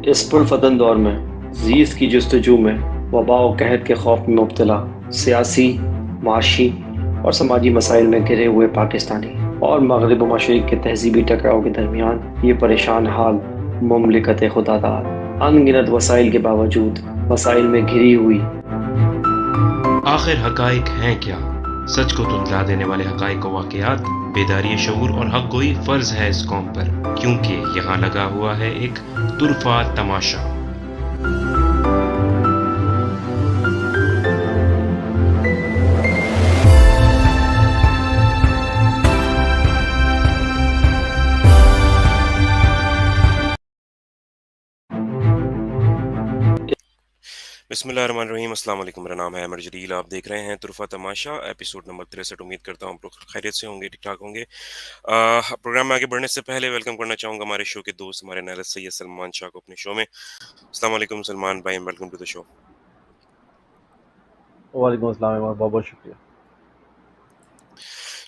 اس پرفتن دور میں زیست کی جستجو میں وبا و قحط کے خوف میں مبتلا سیاسی، معاشی اور سماجی مسائل میں گھرے ہوئے پاکستانی اور مغرب و مشرق کے تہذیبی ٹکراؤ کے درمیان یہ پریشان حال مملکت خدا داد ان گنت وسائل کے باوجود مسائل میں گھری ہوئی۔ آخر حقائق ہیں کیا؟ سچ کو تتلا دینے والے حقائق و واقعات، بیداری شعور اور حق گوئی فرض ہے اس قوم پر، کیونکہ یہاں لگا ہوا ہے ایک طرفہ تماشا۔ بسم اللہ الرحمن الرحیم۔ السلام علیکم، میرا نام ہے عمر جلیل، آپ دیکھ رہے ہیں طرفہ تماشا، ایپیسوڈ نمبر 63۔ امید کرتا ہوں آپ لوگ خیریت سے ہوں گے، ٹھیک ٹھاک ہوں گے۔ پروگرام میں آگے بڑھنے سے پہلے ویلکم کرنا چاہوں گا ہمارے شو کے دوست، ہمارے نائلت سید سلمان شاہ کو اپنے شو میں۔ السلام علیکم سلمان بھائی، ویلکم ٹو دا شو۔ وعلیکم السلام، بہت بہت شکریہ۔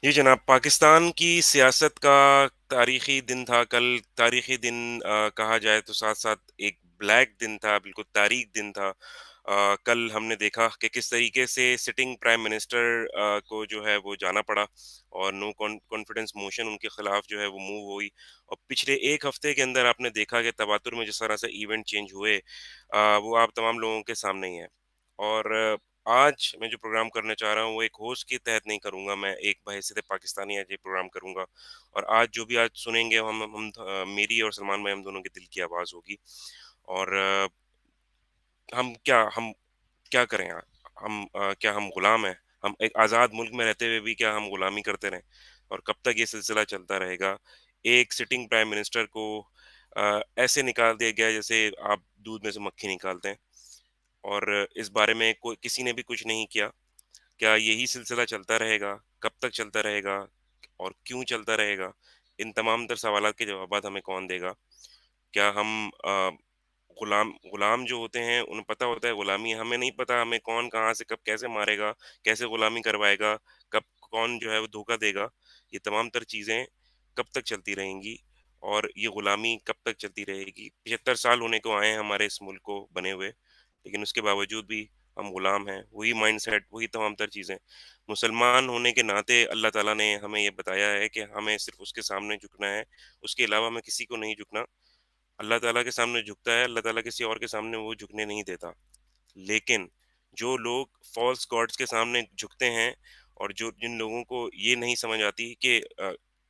جی جناب، پاکستان کی سیاست کا تاریخی دن تھا کل۔ تاریخی دن کہا جائے تو ساتھ ساتھ ایک بلیک دن تھا، بالکل تاریخ دن تھا۔ کل ہم نے دیکھا کہ کس طریقے سے سٹنگ پرائم منسٹر کو جو ہے وہ جانا پڑا، اور نو کانفیڈنس موشن ان کے خلاف جو ہے وہ موو ہوئی۔ اور پچھلے ایک ہفتے کے اندر آپ نے دیکھا کہ تواتر میں جس طرح سے ایونٹ چینج ہوئے، وہ آپ تمام لوگوں کے سامنے ہی ہے۔ اور آج میں جو پروگرام کرنے چاہ رہا ہوں وہ ایک ہوسٹ کے تحت نہیں کروں گا، میں ایک بحیثیت پاکستانی آج یہ پروگرام کروں گا۔ اور آج جو بھی آج سنیں گے ہم میری اور سلمان بھائی ہم دونوں کے دل کی آواز ہوگی۔ اور ہم کیا کریں؟ کیا ہم غلام ہیں؟ ہم ایک آزاد ملک میں رہتے ہوئے بھی کیا ہم غلامی کرتے رہیں؟ اور کب تک یہ سلسلہ چلتا رہے گا؟ ایک سٹنگ پرائم منسٹر کو ایسے نکال دیا گیا جیسے آپ دودھ میں سے مکھی نکالتے ہیں، اور اس بارے میں کسی نے بھی کچھ نہیں کیا۔ کیا یہی سلسلہ چلتا رہے گا؟ کب تک چلتا رہے گا اور کیوں چلتا رہے گا؟ ان تمام تر سوالات کے جوابات ہمیں کون دے گا؟ کیا ہم غلام جو ہوتے ہیں انہیں پتہ ہوتا ہے غلامی، ہمیں نہیں پتہ ہمیں کون کہاں سے کب کیسے مارے گا، کیسے غلامی کروائے گا، کب کون جو ہے وہ دھوکہ دے گا؟ یہ تمام تر چیزیں کب تک چلتی رہیں گی، اور یہ غلامی کب تک چلتی رہے گی؟ 75 سال ہونے کو آئے ہیں ہمارے اس ملک کو بنے ہوئے، لیکن اس کے باوجود بھی ہم غلام ہیں۔ وہی مائنڈ سیٹ، وہی تمام تر چیزیں۔ مسلمان ہونے کے ناطے اللہ تعالیٰ نے ہمیں یہ بتایا ہے کہ ہمیں صرف اس کے سامنے جھکنا ہے، اس کے علاوہ ہمیں کسی کو نہیں جھکنا۔ اللہ تعالیٰ کے سامنے جھکتا ہے، اللہ تعالیٰ کسی اور کے سامنے وہ جھکنے نہیں دیتا۔ لیکن جو لوگ فالس گاڈس کے سامنے جھکتے ہیں، اور جن لوگوں کو یہ نہیں سمجھ آتی کہ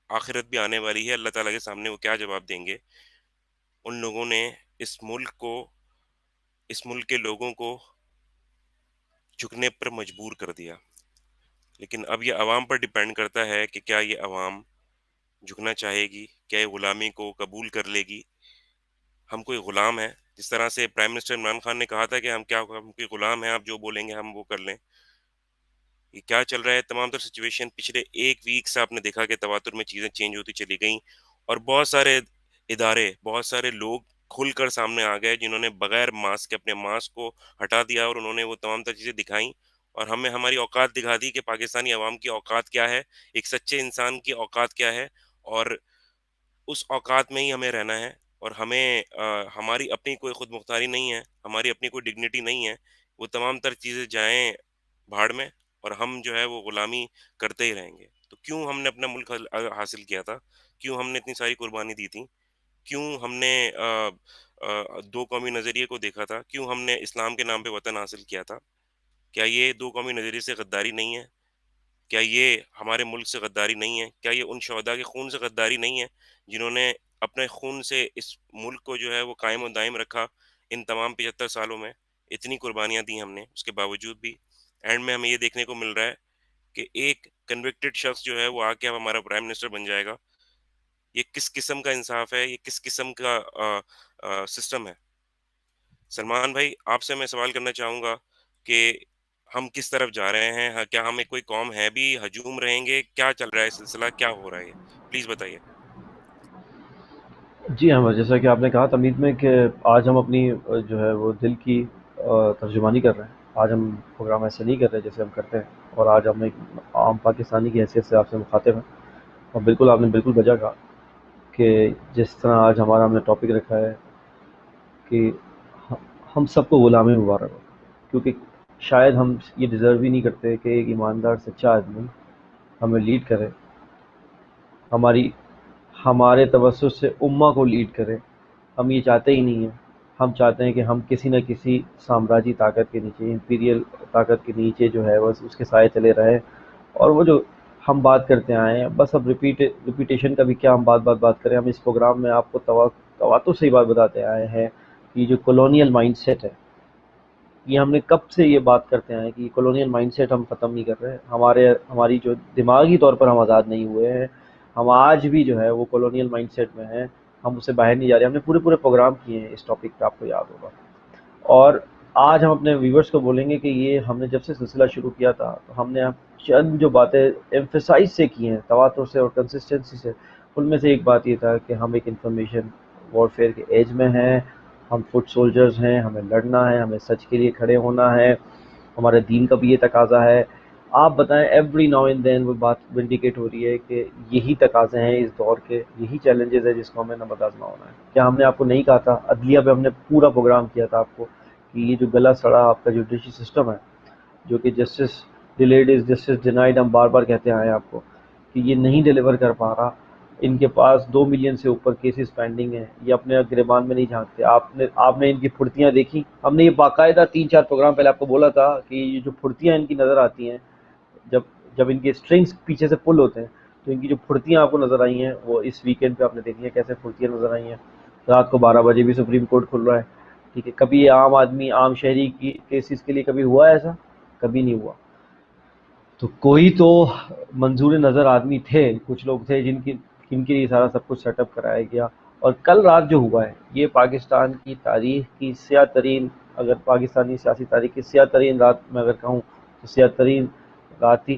آخرت بھی آنے والی ہے، اللہ تعالیٰ کے سامنے وہ کیا جواب دیں گے، ان لوگوں نے اس ملک کے لوگوں کو جھکنے پر مجبور کر دیا۔ لیکن اب یہ عوام پر ڈیپینڈ کرتا ہے کہ کیا یہ عوام جھکنا چاہے گی، کیا یہ غلامی کو قبول کر لے گی۔ ہم کوئی غلام ہیں؟ جس طرح سے پرائم منسٹر عمران خان نے کہا تھا کہ ہم کوئی غلام ہیں، آپ جو بولیں گے ہم وہ کر لیں۔ یہ کیا چل رہا ہے؟ تمام تر سچویشن پچھلے ایک ویک سے آپ نے دیکھا کہ تواتر میں چیزیں چینج ہوتی چلی گئیں، اور بہت سارے ادارے، بہت سارے لوگ کھل کر سامنے آ گئے جنہوں نے بغیر ماسک کے اپنے ماسک کو ہٹا دیا، اور انہوں نے وہ تمام تر چیزیں دکھائیں، اور ہمیں ہماری اوقات دکھا دی کہ پاکستانی عوام کی اوقات کیا ہے، ایک سچے انسان کی اوقات کیا ہے، اور اس اوقات میں ہی ہمیں رہنا ہے۔ اور ہمیں ہماری اپنی کوئی خود مختاری نہیں ہے، ہماری اپنی کوئی ڈگنیٹی نہیں ہے۔ وہ تمام تر چیزیں جائیں بھاڑ میں، اور ہم جو ہے وہ غلامی کرتے ہی رہیں گے۔ تو کیوں ہم نے اپنا ملک حاصل کیا تھا؟ کیوں ہم نے اتنی ساری قربانی دی تھی؟ کیوں ہم نے دو قومی نظریے کو دیکھا تھا؟ کیوں ہم نے اسلام کے نام پہ وطن حاصل کیا تھا؟ کیا یہ دو قومی نظریے سے غداری نہیں ہے؟ کیا یہ ہمارے ملک سے غداری نہیں ہے؟ کیا یہ ان شہداء کے خون سے غداری نہیں ہے جنہوں نے اپنے خون سے اس ملک کو جو ہے وہ قائم و دائم رکھا؟ ان تمام 75 سالوں میں اتنی قربانیاں دی ہم نے، اس کے باوجود بھی اینڈ میں ہمیں یہ دیکھنے کو مل رہا ہے کہ ایک کنوکٹڈ شخص جو ہے وہ آ کے اب ہمارا پرائم منسٹر بن جائے گا۔ یہ کس قسم کا انصاف ہے؟ یہ کس قسم کا سسٹم ہے؟ سلمان بھائی، آپ سے میں سوال کرنا چاہوں گا کہ ہم کس طرف جا رہے ہیں؟ کیا ہم ایک کوئی قوم ہے بھی ہجوم رہیں گے؟ کیا چل رہا ہے سلسلہ؟ کیا ہو رہا ہے؟ پلیز بتائیے۔ جی ہاں، جیسا کہ آپ نے کہا تمید میں کہ آج ہم اپنی جو ہے وہ دل کی ترجمانی کر رہے ہیں۔ آج ہم پروگرام ایسے نہیں کر رہے جیسے ہم کرتے ہیں، اور آج ہم ایک عام پاکستانی کی حیثیت سے آپ سے مخاطب ہیں۔ اور بالکل آپ نے بالکل بجا کہا کہ جس طرح آج ہم نے ٹاپک رکھا ہے کہ ہم سب کو غلامی مبارک ہو، کیونکہ شاید ہم یہ ڈیزرو ہی نہیں کرتے کہ ایک ایماندار سچا آدمی ہمیں لیڈ کرے، ہمارے توسط سے امہ کو لیڈ کرے۔ ہم یہ چاہتے ہی نہیں ہیں، ہم چاہتے ہیں کہ ہم کسی نہ کسی سامراجی طاقت کے نیچے، امپیریل طاقت کے نیچے جو ہے بس اس کے سائے چلے رہے، اور وہ جو ہم بات کرتے آئے ہیں، بس اب ریپیٹیشن کا بھی کیا ہم بات کریں۔ ہم اس پروگرام میں آپ کو تواتر سے ہی بات بتاتے آئے ہیں کہ یہ جو کولونیل مائنڈ سیٹ ہے، یہ ہم نے کب سے یہ بات کرتے ہیں کہ کولونیل مائنڈ سیٹ ہم ختم نہیں کر رہے۔ ہماری جو دماغی طور پر ہم آزاد نہیں ہوئے ہیں، ہم آج بھی جو ہے وہ کولونیل مائنڈ سیٹ میں ہیں، ہم اس سے باہر نہیں جا رہے۔ ہم نے پورے پروگرام کیے ہیں اس ٹاپک پہ، آپ کو یاد ہوگا، اور آج ہم اپنے ویورز کو بولیں گے کہ یہ ہم نے جب سے سلسلہ شروع کیا تھا تو ہم نے چند جو باتیں ایمفیسائز سے کی ہیں، تواتر سے اور کنسسٹنسی سے، ان میں سے ایک بات یہ تھا کہ ہم ایک انفارمیشن وارفیئر کے ایج میں ہیں، ہم فٹ سولجرز ہیں، ہمیں لڑنا ہے، ہمیں سچ کے لیے کھڑے ہونا ہے، ہمارے دین کا بھی یہ تقاضا ہے۔ آپ بتائیں، ایوری ناؤ اینڈ دین وہ بات ونڈیکیٹ ہو رہی ہے کہ یہی تقاضے ہیں اس دور کے، یہی چیلنجز ہے جس کو ہمیں نمٹ آزما ہونا ہے۔ کیا ہم نے آپ کو نہیں کہا تھا؟ عدلیہ پہ ہم نے پورا پروگرام کیا تھا آپ کو کہ یہ جو گلا سڑا آپ کا جوڈیشل سسٹم ہے، جو کہ justice delayed is justice denied, ہم بار بار کہتے آئے ہیں آپ کو کہ یہ نہیں ڈیلیور کر پا رہا۔ ان کے پاس 2 ملین سے اوپر کیسز پینڈنگ ہیں، یہ اپنے گریبان میں نہیں جھانکتے۔ آپ نے ان کی پھرتیاں دیکھی؟ ہم نے یہ باقاعدہ 3-4 پروگرام پہلے آپ کو بولا تھا کہ یہ جو پھرتیاں ان کی نظر آتی ہیں، جب ان کے سٹرنگز پیچھے سے پل ہوتے ہیں تو ان کی جو پھرتیاں آپ کو نظر آئی ہیں، وہ اس ویکینڈ پہ آپ نے دیکھی ہیں کیسے پھرتیاں نظر آئی ہیں۔ رات کو 12 بجے بھی سپریم کورٹ کھل رہا ہے، ٹھیک ہے؟ کبھی یہ عام آدمی، عام شہری کی کیسز کے لیے کبھی ہوا ہے ایسا؟ کبھی نہیں ہوا۔ تو کوئی تو منظور نظر آدمی تھے، کچھ لوگ تھے جن کے لیے سارا سب کچھ سیٹ اپ کرایا گیا۔ اور کل رات جو ہوا ہے، یہ پاکستان کی تاریخ کی سیاہ ترین، اگر پاکستانی سیاسی تاریخ کی سیاہ ترین رات میں اگر کہوں تو سیاہ ترین رات تھی۔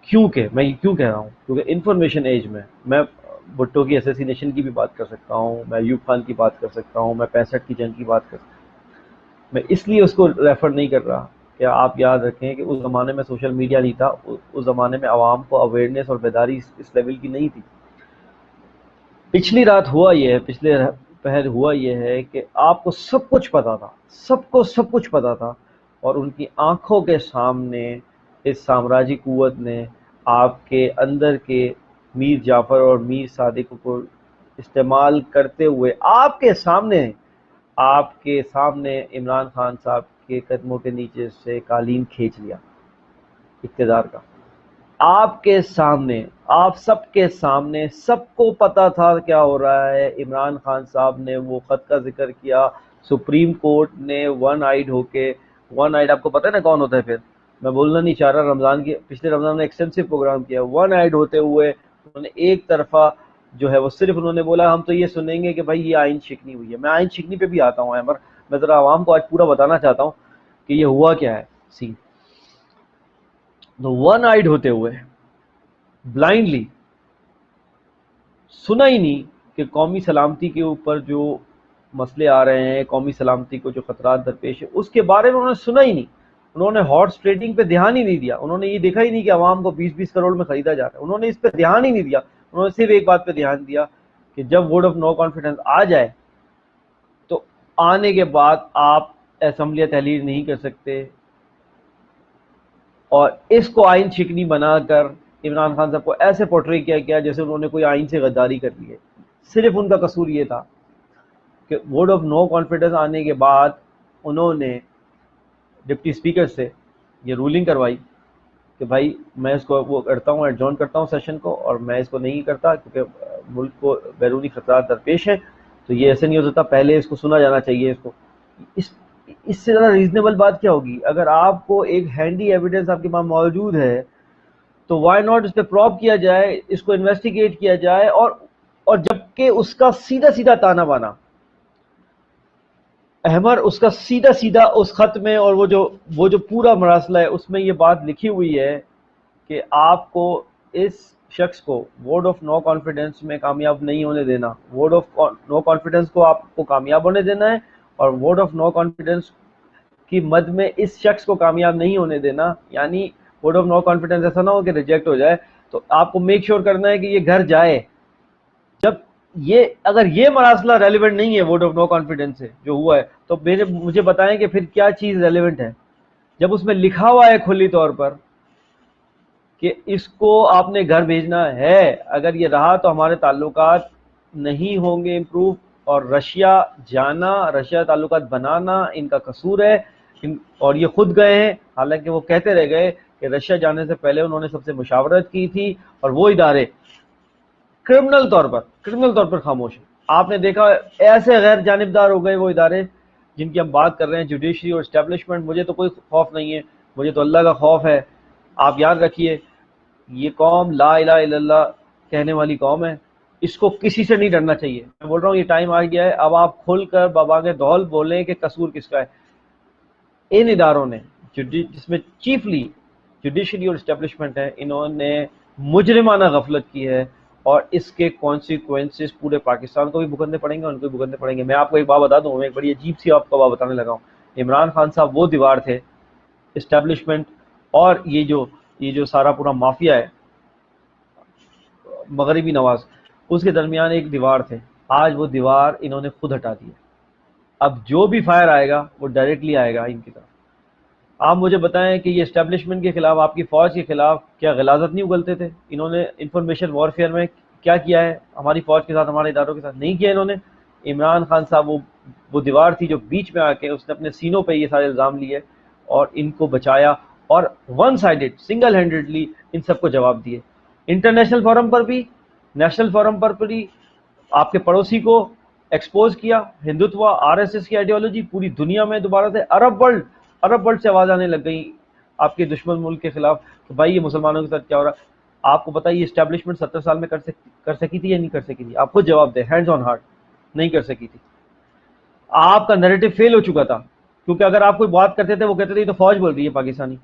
کیونکہ میں یہ کیوں کہہ رہا ہوں؟ کیونکہ انفارمیشن ایج میں بھٹو کی اسیسینیشن کی بھی بات کر سکتا ہوں، میں ایوب خان کی بات کر سکتا ہوں، میں 65 کی جنگ کی بات کر سکتا ہوں۔ میں اس لیے اس کو ریفر نہیں کر رہا کہ آپ یاد رکھیں کہ اس زمانے میں سوشل میڈیا نہیں تھا، اس زمانے میں عوام کو اویئرنیس اور بیداری اس لیول کی نہیں تھی۔ پچھلی رات ہوا یہ ہے، پچھلے پہر ہوا یہ ہے کہ آپ کو سب کچھ پتا تھا، سب کچھ پتا تھا، اور ان کی آنکھوں کے سامنے اس سامراجی قوت نے آپ کے اندر کے میر جعفر اور میر صادق کو استعمال کرتے ہوئے آپ کے سامنے عمران خان صاحب کے قدموں کے نیچے سے قالین کھینچ لیا اقتدار کا۔ آپ کے سامنے، آپ سب کے سامنے، سب کو پتا تھا کیا ہو رہا ہے۔ عمران خان صاحب نے وہ خط کا ذکر کیا، سپریم کورٹ نے ون آئیڈ ہو کے، ون آئیڈ آپ کو پتا ہے نا کون ہوتا ہے؟ پھر میں بولنا نہیں چاہ رہا، پچھلے رمضان میں ایکسٹینسو پروگرام کیا، ون آئیڈ ہوتے ہوئے انہوں نے ایک طرفہ جو ہے وہ صرف انہوں نے بولا ہم تو یہ سنیں گے کہ بھائی یہ آئین شکنی ہوئی ہے۔ میں آئین شکنی پہ بھی آتا ہوں عمر، میں ذرا عوام کو آج پورا بتانا چاہتا ہوں کہ یہ ہوا کیا ہے سین۔ تو ون آئیڈ ہوتے ہوئے بلائنڈلی سنا ہی نہیں کہ قومی سلامتی کے اوپر جو مسئلے آ رہے ہیں، قومی سلامتی کو جو خطرات درپیش ہے، اس کے بارے میں انہوں نے سنا ہی نہیں۔ انہوں نے ہارس ٹریڈنگ پہ دھیان ہی نہیں دیا، انہوں نے یہ دیکھا ہی نہیں کہ عوام کو 20-20 کروڑ میں خریدا جا رہا ہے، انہوں نے اس پہ دھیان ہی نہیں دیا۔ انہوں نے صرف ایک بات پہ دھیان دیا کہ جب ووٹ آف نو کانفیڈنس آ جائے تو آنے کے بعد آپ اسمبلیاں تحلیل نہیں کر سکتے، اور اس کو آئین شکنی بنا کر عمران خان صاحب کو ایسے پورٹری کیا گیا جیسے انہوں نے کوئی آئین سے غداری کر لی ہے۔ صرف ان کا قصور یہ تھا کہ ووٹ آف نو کانفیڈنس آنے کے بعد انہوں نے ڈپٹی اسپیکر سے یہ رولنگ کروائی کہ بھائی میں اس کو وہ کرتا ہوں، ایڈجورن کرتا ہوں سیشن کو، اور میں اس کو نہیں کرتا کیونکہ ملک کو بیرونی خطرات درپیش ہیں، تو یہ ایسے نہیں ہو سکتا، پہلے اس کو سنا جانا چاہیے۔ اس کو اس سے زیادہ ریزنیبل بات کیا ہوگی؟ اگر آپ کو ایک ہینڈی ایویڈنس آپ کے پاس موجود ہے تو وائی ناٹ اس پہ پروب کیا جائے، اس کو انویسٹیگیٹ کیا جائے، اور جبکہ اس کا سیدھا تانا بانا احمر، اس کا سیدھا اس خط میں، اور وہ جو پورا مراسلہ ہے اس میں یہ بات لکھی ہوئی ہے کہ آپ کو اس شخص کو ووٹ آف نو کانفیڈنس میں کامیاب نہیں ہونے دینا، ووٹ آف نو کانفیڈنس کو آپ کو کامیاب ہونے دینا ہے، اور ووٹ آف نو کانفیڈنس کی مد میں اس شخص کو کامیاب نہیں ہونے دینا، یعنی ووٹ آف نو کانفیڈنس ایسا نہ ہو کہ ریجیکٹ ہو جائے، تو آپ کو میک شور کرنا ہے کہ یہ گھر جائے۔ یہ اگر یہ مراسلہ ریلیونٹ نہیں ہے ووٹ آف نو کانفیڈنس سے جو ہوا ہے، تو مجھے بتائیں کہ پھر کیا چیز ریلیونٹ ہے؟ جب اس میں لکھا ہوا ہے کھلی طور پر کہ اس کو آپ نے گھر بھیجنا ہے، اگر یہ رہا تو ہمارے تعلقات نہیں ہوں گے امپروو، اور رشیا جانا، رشیا تعلقات بنانا ان کا قصور ہے، اور یہ خود گئے ہیں، حالانکہ وہ کہتے رہ گئے کہ رشیا جانے سے پہلے انہوں نے سب سے مشاورت کی تھی، اور وہ ادارے کرمنل طور پر خاموش ہیں۔ آپ نے دیکھا ایسے غیر جانبدار ہو گئے وہ ادارے جن کی ہم بات کر رہے ہیں، جوڈیشری اور اسٹیبلشمنٹ۔ مجھے تو کوئی خوف نہیں ہے، مجھے تو اللہ کا خوف ہے۔ آپ یاد رکھیے، یہ قوم لا الہ الا اللہ کہنے والی قوم ہے، اس کو کسی سے نہیں ڈرنا چاہیے۔ میں بول رہا ہوں یہ ٹائم آ گیا ہے، اب آپ کھل کر بابانگ دول بولیں کہ قصور کس کا ہے۔ ان اداروں نے جس میں چیفلی جوڈیشری اور اسٹیبلشمنٹ ہے، انہوں نے مجرمانہ غفلت کی ہے، اور اس کے کانسیکوینسز پورے پاکستان کو بھی بھگتنے پڑیں گے، ان کو بھی بھگتنے پڑیں گے۔ میں آپ کو ایک بات بتا دوں، میں ایک بڑی عجیب سی آپ کو بات بتانے لگا ہوں۔ عمران خان صاحب وہ دیوار تھے، اسٹیبلشمنٹ اور یہ جو سارا پورا مافیا ہے مغربی نواز، اس کے درمیان ایک دیوار تھے، آج وہ دیوار انہوں نے خود ہٹا دی ہے۔ اب جو بھی فائر آئے گا وہ ڈائریکٹلی آئے گا ان کی طرف۔ آپ مجھے بتائیں کہ یہ اسٹیبلشمنٹ کے خلاف، آپ کی فوج کے خلاف کیا غلاظت نہیں اگلتے تھے؟ انہوں نے انفارمیشن وارفیئر میں کیا کیا ہے ہماری فوج کے ساتھ، ہمارے اداروں کے ساتھ؟ نہیں کیا انہوں نے۔ عمران خان صاحب وہ دیوار تھی جو بیچ میں آ کے اس نے اپنے سینوں پہ یہ سارے الزام لیے اور ان کو بچایا، اور ون سائیڈڈ سنگل ہینڈڈلی ان سب کو جواب دیے۔ انٹرنیشنل فورم پر بھی، نیشنل فورم پر بھی آپ کے پڑوسی کو ایکسپوز کیا، ہندوتوا، آر ایس ایس کی آئیڈیالوجی پوری دنیا میں دوبارہ سے عرب ورلڈ سے آواز آنے لگ گئی آپ کے دشمن ملک کے خلاف کہ بھائی یہ مسلمانوں کے ساتھ کیا ہو رہا۔ آپ کو پتہ ہے یہ اسٹیبلشمنٹ 70 سال میں کر سکی تھی یا نہیں کر سکی تھی؟ آپ خود جواب دیں، ہینڈز آن ہارٹ، نہیں کر سکی تھی۔ آپ کا نیریٹو فیل ہو چکا تھا، کیونکہ اگر آپ کوئی بات کرتے تھے وہ کہتے تھے یہ تو فوج بول رہی ہے پاکستانی۔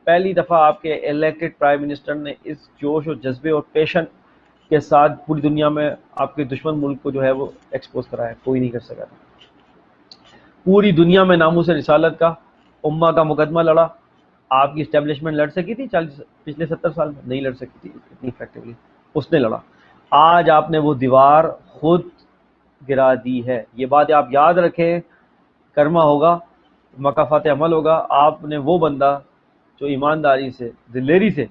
پہلی دفعہ آپ کے الیکٹڈ پرائم منسٹر نے اس جوش اور جذبے اور پیشن کے ساتھ پوری دنیا میں آپ کے دشمن ملک کو جو ہے وہ ایکسپوز کرایا، کوئی نہیں کر سکا تھا۔ پوری دنیا میں ناموس رسالت کا، امہ کا مقدمہ لڑا۔ آپ کی اسٹیبلشمنٹ لڑ سکی تھی پچھلے 70 سال میں؟ نہیں لڑ سکی تھی اتنی افیکٹولی، اس نے لڑا۔ آج آپ نے وہ دیوار خود گرا دی ہے، یہ بات آپ یاد رکھیں۔ کرما ہوگا، مکافات عمل ہوگا۔ آپ نے وہ بندہ جو ایمانداری سے، دلیری سے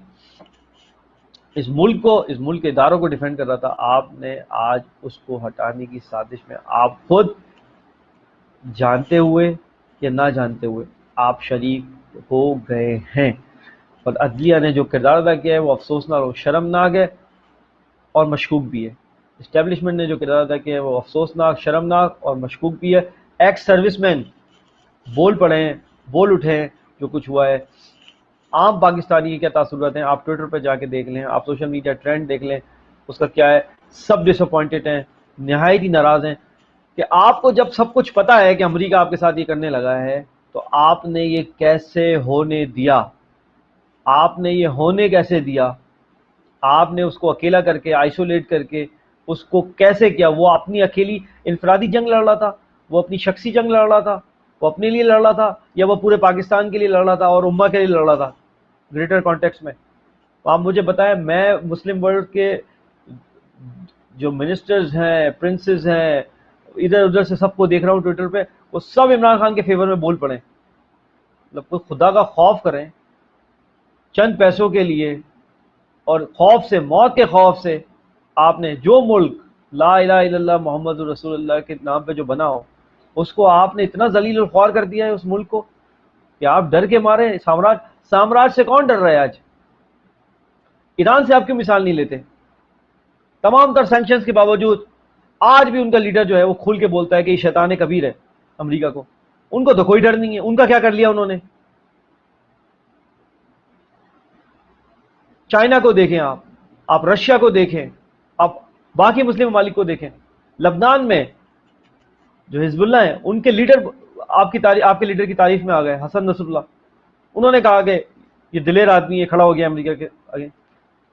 اس ملک کے اداروں کو ڈیفینڈ کر رہا تھا، آپ نے آج اس کو ہٹانے کی سازش میں آپ خود جانتے ہوئے یا نہ جانتے ہوئے آپ شریک ہو گئے ہیں۔ اور عدلیہ نے جو کردار ادا کیا ہے وہ افسوسناک اور شرمناک ہے اور مشکوک بھی ہے۔ اسٹیبلشمنٹ نے جو کردار ادا کیا ہے وہ افسوسناک، شرمناک اور مشکوک بھی ہے۔ ایکس سروس مین بول پڑے ہیں، بول اٹھے ہیں جو کچھ ہوا ہے۔ عام پاکستانی کے کیا تاثرات ہیں آپ ٹویٹر پہ جا کے دیکھ لیں، آپ سوشل میڈیا ٹرینڈ دیکھ لیں، اس کا کیا ہے۔ سب ڈس اپوائنٹڈ ہیں، نہایت ہی ناراض ہیں کہ آپ کو جب سب کچھ پتا ہے کہ امریکہ آپ کے ساتھ یہ کرنے لگا ہے تو آپ نے یہ کیسے ہونے دیا؟ آپ نے یہ ہونے کیسے دیا؟ آپ نے اس کو اکیلا کر کے، آئسولیٹ کر کے اس کو کیسے کیا؟ وہ اپنی اکیلی انفرادی جنگ لڑ رہا تھا، وہ اپنی شخصی جنگ لڑ رہا تھا، وہ اپنے لیے لڑ رہا تھا، یا وہ پورے پاکستان کے لیے لڑ رہا تھا اور امہ کے لیے لڑ رہا تھا گریٹر کانٹیکس میں؟ آپ مجھے بتائیں، میں مسلم ورلڈ کے جو منسٹرز ہیں، پرنسز ہیں، ادھر ادھر سے سب کو دیکھ رہا ہوں ٹویٹر پہ، وہ سب عمران خان کے فیور میں بول پڑے۔ مطلب کوئی خدا کا خوف کریں چند پیسوں کے لیے، اور خوف سے، موت کے خوف سے آپ نے جو ملک لا الہ الا اللہ محمد رسول اللہ کے نام پہ جو بنا ہو، اس کو آپ نے اتنا ذلیل اور خوار کر دیا ہے اس ملک کو کہ آپ ڈر کے مارے۔ سامراج سے کون ڈر رہا ہے آج؟ ایران سے آپ کیوں مثال نہیں لیتے؟ تمام تر سینکشنز کے باوجود آج بھی ان کا لیڈر جو ہے وہ کھل کے بولتا ہے کہ یہ شیطان کبیر ہے امریکہ کو۔ ان کو تو کوئی ڈر نہیں ہے، ان کا کیا کر لیا انہوں نے؟ چائنا کو دیکھیں، آپ رشیا کو دیکھیں، آپ باقی مسلم ممالک کو دیکھیں۔ لبنان میں جو حزب اللہ ہیں، ان کے لیڈر آپ کے لیڈر کی تعریف میں آ گئے، حسن نصر اللہ۔ انہوں نے کہا کہ یہ دلیر آدمی ہے، کھڑا ہو گیا امریکہ کے آگے۔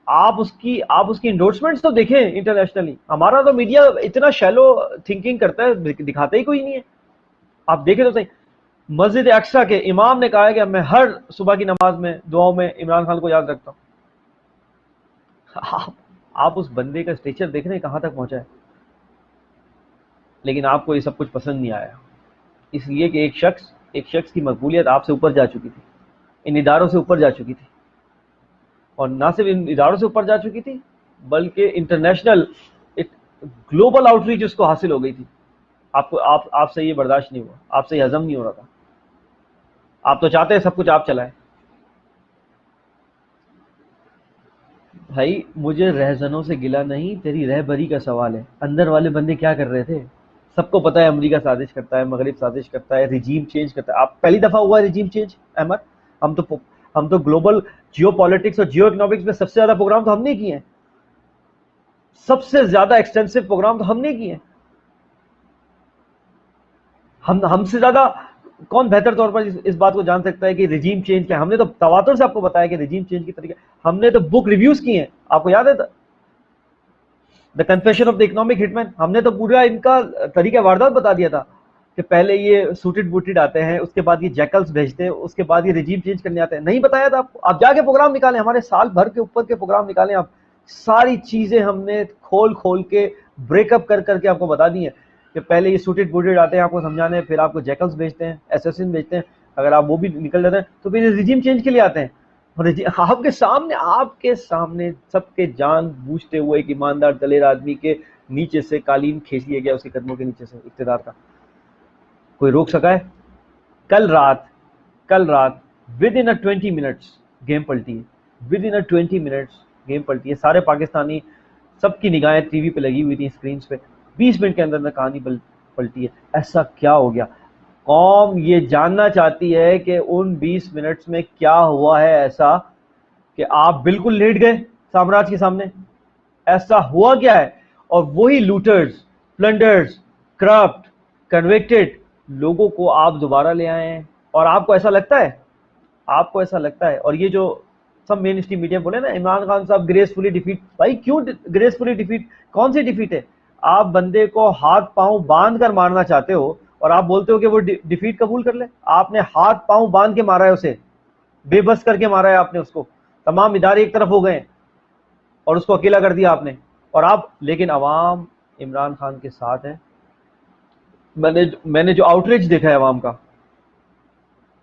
آپ اس کی انڈورسمنٹس تو دیکھیں انٹرنیشنلی۔ ہمارا تو میڈیا اتنا شیلو تھنکنگ کرتا ہے، دکھاتا ہی کوئی نہیں ہے۔ آپ دیکھیں تو صحیح، مسجد اقصیٰ کے امام نے کہا ہے کہ میں ہر صبح کی نماز میں دعاؤں میں عمران خان کو یاد رکھتا ہوں۔ آپ اس بندے کا اسٹیچر دیکھ رہے ہیں کہاں تک پہنچا ہے؟ لیکن آپ کو یہ سب کچھ پسند نہیں آیا، اس لیے کہ ایک شخص کی مقبولیت آپ سے اوپر جا چکی تھی، ان اداروں سے اوپر جا چکی تھی، اور نہ صرف ان اداروں سے اوپر جا چکی تھی بلکہ انٹرنیشنل گلوبل آؤٹ ریچ اس کو حاصل ہو گئی تھی. آپ سے یہ برداشت نہیں ہوا، آپ سے یہ ہضم نہیں ہو رہا تھا. آپ تو چاہتے ہیں سب کچھ آپ چلائیں. بھائی مجھے رہزنوں سے گلا نہیں، تیری رہبری کا سوال ہے. اندر والے بندے کیا کر رہے تھے؟ سب کو پتا ہے امریکہ سازش کرتا ہے، مغرب سازش کرتا ہے، ریجیم چینج کرتا ہے. آپ پہلی دفعہ ہوا ہے ریجیم چینج احمد؟ ہم تو گلوبل جیو پالیٹکس اور جیو اکنامکس میں سب سے زیادہ پروگرام تو ہم نے کیے ہیں، سب سے زیادہ ایکسٹینسو پروگرام تو ہم نے کیے ہیں. ہم سے زیادہ کون بہتر طور پر اس بات کو جان سکتا ہے کہ ریجیم چینج کیا ہے؟ ہم نے تو تواتر سے آپ کو بتایا کہ ریجیم چینج کی طریقے، ہم نے تو بک ریویوز کی ہیں. آپ کو یاد ہے دا کنفیشن آف دا اکنامک ہٹ مین؟ ہم نے تو پورا ان کا طریقہ واردات بتا دیا تھا کہ پہلے یہ سوٹڈ بوٹڈ آتے ہیں، اس کے بعد یہ جیکلز بھیجتے ہیں، اس کے بعد یہ ریجیم چینج کرنے آتے ہیں. نہیں بتایا تھا آپ کو؟ آپ جا کے پروگرام نکالیں، ہمارے سال بھر کے اوپر کے پروگرام نکالیں آپ. ساری چیزیں ہم نے کھول کے بریک اپ کر کے آپ کو بتا دی ہیں کہ پہلے یہ سوٹڈ بوٹڈ آتے ہیں آپ کو سمجھانے، پھر آپ کو جیکلز بھیجتے ہیں، ایساسن بھیجتے ہیں. اگر آپ وہ بھی نکل جاتے ہیں تو پھر یہ ریجیم چینج کے لیے آتے ہیں. آپ کے سامنے سب کے جان بوجھتے ہوئے ایک ایماندار دلیر آدمی کے نیچے سے قالین کھینچ لیا گیا، اس کے قدموں کے نیچے سے اقتدار کا. کوئی روک سکا ہے؟ کل رات ود ان 20 منٹس گیم پلٹی ہے. ود ان 20 منٹس گیم پلٹی ہے. سارے پاکستانی، سب کی نگاہیں ٹی وی پہ لگی ہوئی تھیں، اسکرینز پہ. 20 منٹ کے اندر کہانی پلٹی ہے. ایسا کیا ہو گیا؟ قوم یہ جاننا چاہتی ہے کہ ان 20 منٹس میں کیا ہوا ہے ایسا کہ آپ بالکل لیٹ گئے سامراج کے سامنے. ایسا ہوا کیا ہے؟ اور وہی لوٹرز، پلنڈرز، کرپٹ، کنوکٹڈ لوگوں کو آپ دوبارہ لے آئے ہیں. اور آپ کو ایسا لگتا ہے اور یہ جو سب مین اسٹریم میڈیا بولے نا عمران خان صاحب گریسفلی ڈیفیٹ، بھائی کیوں گریسفلی ڈیفیٹ؟ کون سی ڈیفیٹ ہے؟ آپ بندے کو ہاتھ پاؤں باندھ کر مارنا چاہتے ہو اور آپ بولتے ہو کہ وہ ڈیفیٹ قبول کر لے. آپ نے ہاتھ پاؤں باندھ کے مارا ہے اسے، بے بس کر کے مارا ہے آپ نے اس کو. تمام ادارے ایک طرف ہو گئے اور اس کو اکیلا کر دیا آپ نے. اور آپ لیکن عوام عمران خان کے ساتھ ہے. میں نے جو آؤٹریج دیکھا ہے عوام کا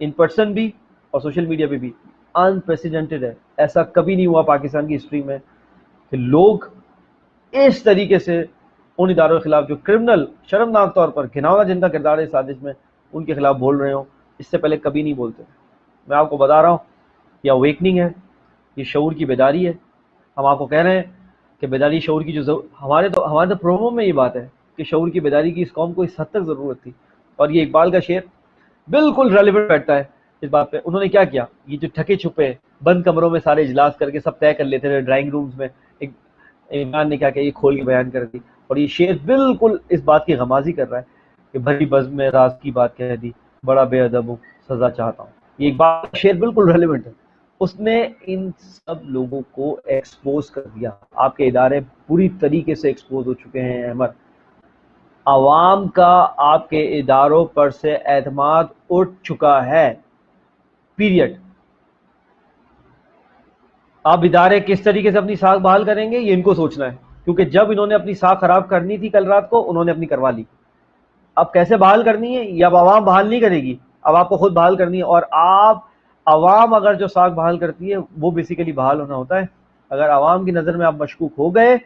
ان پرسن بھی اور سوشل میڈیا پہ بھی، انپریسیڈنٹڈ ہے. ایسا کبھی نہیں ہوا پاکستان کی ہسٹری میں کہ لوگ اس طریقے سے ان اداروں کے خلاف جو کرمنل، شرمناک طور پر گھناؤنا جن کا کردار ہے سازش میں، ان کے خلاف بول رہے ہوں. اس سے پہلے کبھی نہیں بولتے. میں آپ کو بتا رہا ہوں یہ اویکننگ ہے، یہ شعور کی بیداری ہے. ہم آپ کو کہہ رہے ہیں کہ بیداری شعور کی جو ہمارے تو پرومو میں یہ بات ہے کہ شعور کی بیداری کی اس قوم کو اس حد تک ضرورت تھی. اور یہ اقبال کا شعر بالکل ریلیونٹ بیٹھتا ہے اس بات پہ. انہوں نے کیا کیا؟ یہ جو ٹھکے چھپے بند کمروں میں سارے اجلاس کر کے سب طے کر لیتے تھے ڈرائنگ رومز میں، عمران نے کیا کیا؟ یہ کھول کے بیان کر دی. اور یہ شعر بالکل اس بات کی غمازی کر رہا ہے کہ بھری بزم میں راز کی بات کہہ دی، بڑا بے ادب ہوں، سزا چاہتا ہوں. یہ اقبال کا شعر بالکل ریلیونٹ ہے. اس نے ان سب لوگوں کو ایکسپوز کر دیا. آپ کے ادارے پوری طریقے سے ایکسپوز ہو چکے ہیں احمد. عوام کا آپ کے اداروں پر سے اعتماد اٹھ چکا ہے، پیریڈ. اب ادارے کس طریقے سے اپنی ساکھ بحال کریں گے یہ ان کو سوچنا ہے، کیونکہ جب انہوں نے اپنی ساکھ خراب کرنی تھی کل رات کو انہوں نے اپنی کروا لی. اب کیسے بحال کرنی ہے یہ اب عوام بحال نہیں کرے گی، اب آپ کو خود بحال کرنی ہے. اور عوام اگر جو ساکھ بحال کرتی ہے وہ بیسیکلی بحال ہونا ہوتا ہے. اگر عوام کی نظر میں آپ مشکوک ہو گئے،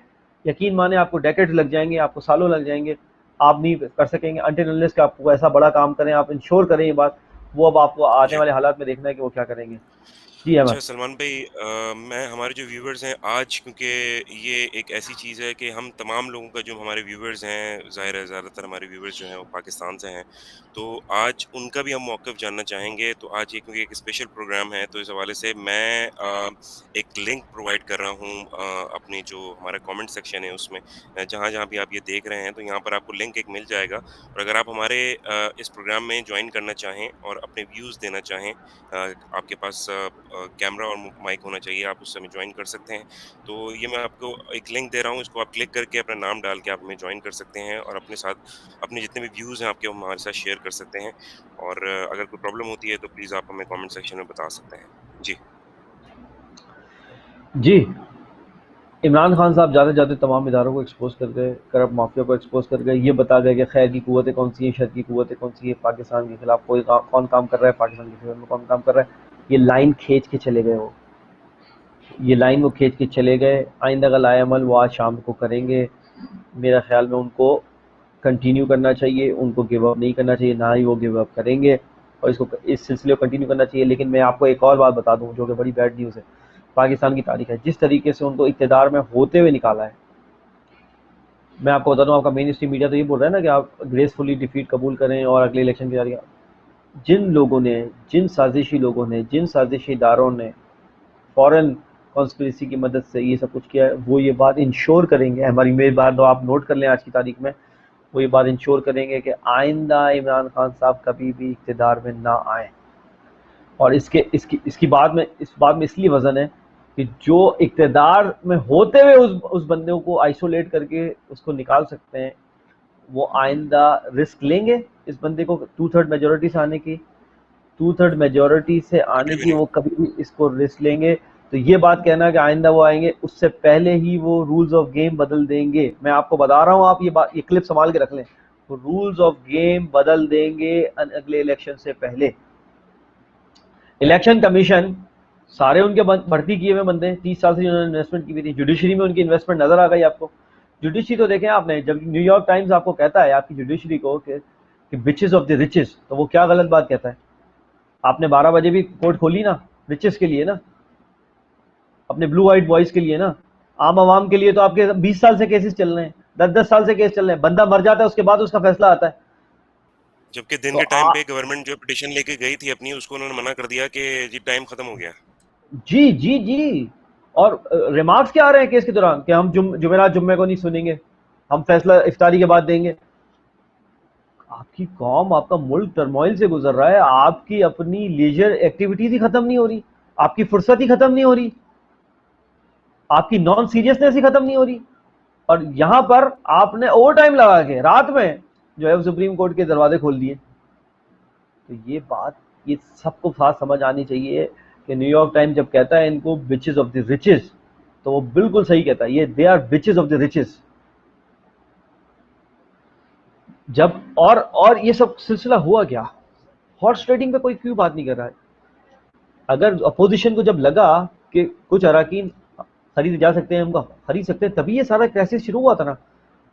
یقین مانے آپ کو ڈیکیڈ لگ جائیں گے، آپ کو سالوں لگ جائیں گے، آپ نہیں کر سکیں گے انٹل انلیس کہ آپ کو ایسا بڑا کام کریں، آپ انشور کریں یہ بات. وہ اب آپ کو آنے جی والے حالات میں دیکھنا ہے کہ وہ کیا کریں گے. جی احمد. اچھا سلمان بھائی، میں ہمارے جو ویورز ہیں آج، کیونکہ یہ ایک ایسی چیز ہے کہ ہم تمام لوگوں کا جو ہمارے ویورز ہیں، ظاہر ہے زیادہ تر ہمارے ویورز جو ہیں وہ پاکستان سے ہیں، تو آج ان کا بھی ہم موقف جاننا چاہیں گے. تو آج یہ کیونکہ ایک اسپیشل پروگرام ہے تو اس حوالے سے میں ایک لنک پرووائڈ کر رہا ہوں اپنی جو ہمارا کامنٹ سیکشن ہے اس میں، جہاں جہاں بھی آپ یہ دیکھ رہے ہیں تو یہاں پر آپ کو لنک ایک مل جائے گا. اور اگر آپ ہمارے اس پروگرام میں جوائن کرنا چاہیں اور اپنے ویوز دینا چاہیں، آپ کے پاس کیمرہ اور مائک ہونا چاہیے، آپ اس سے ہمیں جوائن کر سکتے ہیں. تو یہ میں آپ کو ایک لنک دے رہا ہوں، اس کو آپ کلک کر کے اپنا نام ڈال کے آپ ہمیں جوائن کر سکتے ہیں اور اپنے ساتھ اپنے جتنے بھی ویوز ہیں آپ کے ہمارے ساتھ شیئر کر سکتے ہیں. اور اگر کوئی پرابلم ہوتی ہے تو پلیز آپ ہمیں کامنٹ سیکشن میں بتا سکتے ہیں. جی جی عمران خان صاحب جاتے جاتے تمام اداروں کو ایکسپوز کر گئے، کرپٹ مافیا کو ایکسپوز کر گئے، یہ بتا گئے کہ خیر کی قوتیں کون سی ہیں، شر کی قوتیں کون سی ہیں، پاکستان کے خلاف کون کام کر رہا ہے، پاکستان کے خلاف میں کون کام کر رہا ہے. یہ لائن کھینچ کے چلے گئے، یہ لائن وہ کھینچ کے چلے گئے. آئندہ کا لائے عمل وہ آج شام کو کریں گے. میرا خیال میں ان کو کنٹینیو کرنا چاہیے، ان کو گیو اپ نہیں کرنا چاہیے، نہ ہی وہ گیو اپ کریں گے، اور اس سلسلے کو کنٹینیو کرنا چاہیے. لیکن میں آپ کو ایک اور بات بتا دوں جو کہ بڑی بیڈ نیوز ہے پاکستان کی تاریخ ہے. جس طریقے سے ان کو اقتدار میں ہوتے ہوئے نکالا ہے، میں آپ کو بتا دوں، آپ کا مین اسٹریم میڈیا تو یہ بول رہا ہے نا کہ آپ گریسفلی ڈیفیٹ قبول کریں اور اگلے الیکشن کی تیاری. جن لوگوں نے، جن سازشی لوگوں نے، جن سازشی اداروں نے فورن کانسپریسی کی مدد سے یہ سب کچھ کیا ہے، وہ یہ بات انشور کریں گے، ہماری میری بات تو آپ نوٹ کر لیں آج کی تاریخ میں، وہ یہ بات انشور کریں گے کہ آئندہ عمران خان صاحب کبھی بھی اقتدار میں نہ آئیں. اور اس بات میں اس لیے وزن ہے کہ جو اقتدار میں ہوتے ہوئے اس بندے کو آئسولیٹ کر کے اس کو نکال سکتے ہیں، وہ آئندہ رسک لیں گے اس بندے کو 2/3 میجورٹی سے آنے کی، 2/3 میجورٹی سے آنے کی وہ کبھی بھی اس کو رسک لیں گے. تو یہ بات کہنا کہ آئندہ وہ آئیں گے، اس سے پہلے ہی وہ رولز آف گیم بدل دیں گے. میں آپ کو بتا رہا ہوں، آپ یہ کلپ سنبھال کے رکھ لیں، وہ رولز آف گیم بدل دیں گے اگلے الیکشن سے پہلے. الیکشن کمیشن سارے ان کے بھرتی کیے ہوئے بندے، 30 سال سے انہوں نے انویسٹمنٹ کی ہوئی تھی. جوڈیشری میں ان کی انویسٹمنٹ نظر آ گئی آپ کو. جوڈیشری تو دیکھیں آپ نے، جب نیو یارک ٹائمز آپ کو کہتا ہے آپ کی جوڈیشری کو کہ بچز آف دی ریچز، تو وہ کیا غلط بات کہتا ہے؟ آپ نے 12 بجے بھی کورٹ کھولی نا، ریچز کے لیے نا، اپنے بلو وائٹ بوائز کے لیے نا، عام عوام کے لیے تو آپ کے 20 سال سے کیسز چل رہے ہیں، 10 سال سے کیس چل رہے ہیں. بندہ مر جاتا ہے، اس کے بعد اس کا فیصلہ آتا ہے. جبکہ دن کے ٹائم پہ گورنمنٹ جو پٹیشن لے کے گئی تھی اپنی، اس کو انہوں نے منع کر دیا کہ جی ٹائم ختم ہو گیا. جی جی جی. اور ریمارکس کیا آ رہے ہیں کیس کے دوران کہ ہم جمعرات جمعے کو نہیں سنیں گے، ہم فیصلہ افطاری کے بعد دیں گے. آپ کی قوم، آپ کا ملک ٹرموائل سے گزر رہا ہے، آپ کی اپنی لیجر ایکٹیویٹیز ہی ختم نہیں ہو رہی، آپ کی فرصت ہی ختم نہیں ہو رہی، آپ کی نان سیریسنس ہی ختم نہیں ہو رہی. اور یہاں پر آپ نے اوور ٹائم لگا کے رات میں جو ہے سپریم کورٹ کے دروازے کھول دیے. تو یہ بات، یہ سب کو خاص سمجھ آنی چاہیے کہ نیو یارک ٹائم جب کہتا ہے ان کو بچز آف دی ریچز، تو وہ بالکل صحیح کہتا ہے، یہ they are bitches of the riches. جب اور یہ سب سلسلہ ہوا کیا؟ ہارس ٹریڈنگ پہ کوئی کیوں بات نہیں کر رہا ہے؟ اگر اپوزیشن کو جب لگا کہ کچھ اراکین خرید جا سکتے ہیں، ہم کو خرید سکتے ہیں، تبھی یہ سارا کرائسس شروع ہوا تھا نا.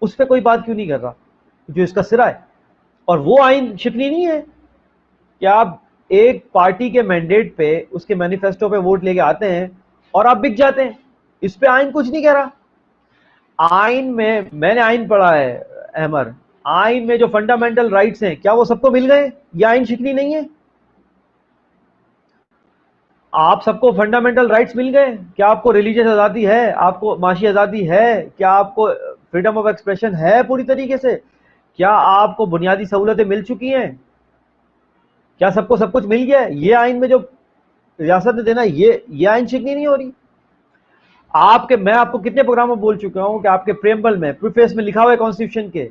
اس پہ کوئی بات کیوں نہیں کر رہا جو اس کا سرا ہے؟ اور وہ آئین شکنی نہیں ہے کہ آپ ایک پارٹی کے مینڈیٹ پہ، اس کے مینیفیسٹو پہ ووٹ لے کے آتے ہیں اور آپ بک جاتے ہیں. اس پہ آئین کچھ نہیں کہہ رہا. آئین میں نے آئین پڑھا ہے احمر، آئین میں جو فنڈامنٹل رائٹس ہیں کیا وہ سب کو مل گئے؟ یہ آئین شکنی نہیں ہے. آپ سب کو فنڈامنٹل رائٹس مل گئے؟ کیا آپ کو ریلیجیس آزادی ہے؟ آپ کو معاشی آزادی ہے؟ کیا آپ کو فریڈم آف ایکسپریشن ہے پوری طریقے سے؟ کیا آپ کو بنیادی سہولتیں مل چکی ہیں؟ کیا سب کو سب کچھ مل گیا ہے؟ یہ آئین میں جو ریاست نے دینا، یہ آئین شکنی نہیں ہو رہی. میں آپ کو کتنے پروگراموں میں بول چکا ہوں کہ آپ کے پریمبل میں، پریفیس میں لکھا ہوا ہے کانسٹیٹیوشن کے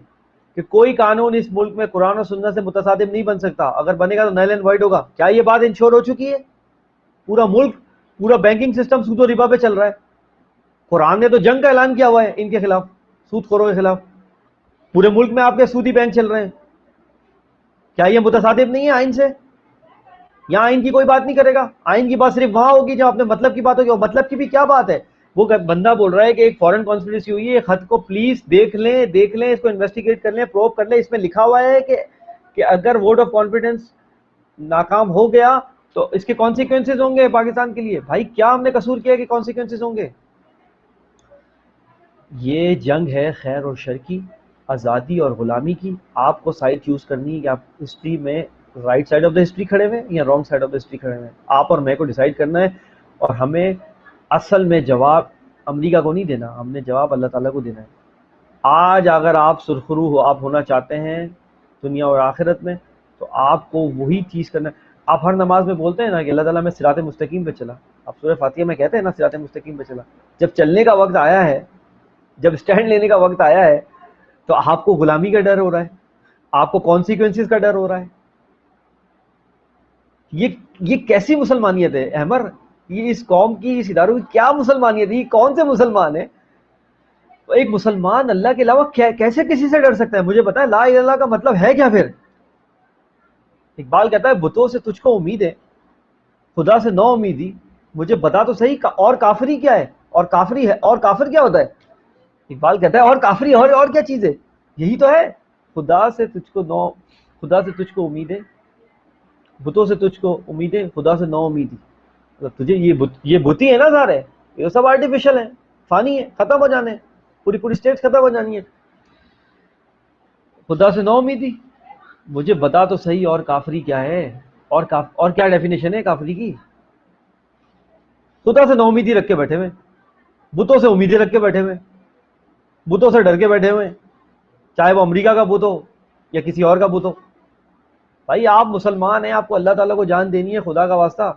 کہ کوئی قانون اس ملک میں قرآن اور سنت سے متصادم نہیں بن سکتا، اگر بنے گا تو نل اینڈ وائڈ ہوگا. کیا یہ بات انشور ہو چکی ہے؟ پورا ملک، پورا بینکنگ سسٹم سود و ربا پہ چل رہا ہے. قرآن نے تو جنگ کا اعلان کیا ہوا ہے ان کے خلاف، سود خوروں کے خلاف. پورے ملک میں آپ کے سودی بینک چل رہے ہیں. کیا یہ متصادم نہیں ہے آئین سے؟ یہاں آئین کی کوئی بات نہیں کرے گا. آئین کی بات صرف وہاں ہوگی جب اپنے مطلب کی بات ہوگی. اور مطلب کی بھی کیا بات ہے؟ وہ بندہ بول رہا ہے کہ ایک فورن کانسپریسی ہوئی ہے، خط کو پلیز دیکھ لیں، اس کو انویسٹیگیٹ کر لیں، پروب کر لیں. اس میں لکھا ہوا ہے کہ اگر ووٹ آف کانفیڈنس ناکام ہو گیا تو اس کے کانسیکوینسز ہوں گے پاکستان کے لیے. بھائی کیا ہم نے قصور کیا کہ کانسیکوینسز ہوں گے؟ یہ جنگ ہے خیر اور شر کی، آزادی اور غلامی کی. آپ کو سائڈ چوز کرنی ہے کہ آپ ہسٹری میں right side of the history کھڑے ہوئے یا wrong side of the history کھڑے ہوئے. آپ اور میں کو ڈیسائیڈ کرنا ہے. اور ہمیں اصل میں جواب امریکہ کو نہیں دینا، ہم نے جواب اللہ تعالیٰ کو دینا ہے. آج اگر آپ سرخرو آپ ہونا چاہتے ہیں دنیا اور آخرت میں، تو آپ کو وہی چیز کرنا ہے. آپ ہر نماز میں بولتے ہیں نا کہ اللہ تعالیٰ میں صراط مستقیم پہ چلا. آپ سورہ فاتحہ میں کہتے ہیں نا صراط مستقیم پہ چلا. جب چلنے کا وقت آیا ہے، جب اسٹینڈ لینے کا وقت آیا ہے، تو آپ کو غلامی کا ڈر ہو رہا ہے، آپ کو کانسیکوینسز کا ڈر ہو رہا ہے. یہ کیسی مسلمانیت ہے احمر؟ یہ اس قوم کی، اس اداروں کی کیا مسلمانیت ہے؟ یہ کون سے مسلمان ہیں تو ایک مسلمان اللہ کے علاوہ کیسے کسی سے ڈر سکتا ہے؟ مجھے بتائیں لا الہ الا اللہ کا مطلب ہے کیا پھر؟ اقبال کہتا ہے بتوں سے تجھ کو امید ہے، خدا سے نو امیدی، مجھے بتا تو صحیح اور کافری کیا ہے، اور کافری ہے، اور کافر کیا ہوتا ہے؟ اقبال کہتا ہے اور کافری اور کیا چیز ہے؟ یہی تو ہے، خدا سے تجھ کو امید ہے، بتوں سے تجھ کو امید ہے، خدا سے نو امیدی. تجھے یہ بتی ہے نا سارے، یہ سب آرٹیفیشل ہیں، فانی ہے، ختم ہو جانے ہیں، پوری اسٹیٹ ختم ہو جانی ہے. خدا سے نو امیدی، مجھے بتا تو صحیح اور کافری کیا ہے، اور کیا ڈیفینیشن ہے کافری کی؟ خدا سے نو امیدی رکھ کے بیٹھے ہوئے، بتوں سے امیدیں رکھ کے بیٹھے ہوئے، بتوں سے ڈر کے بیٹھے ہوئے، چاہے وہ امریکہ کا بت ہو یا کسی اور کا بت ہو. بھائی آپ مسلمان ہیں، آپ کو اللہ تعالیٰ کو جان دینی ہے، خدا کا واسطہ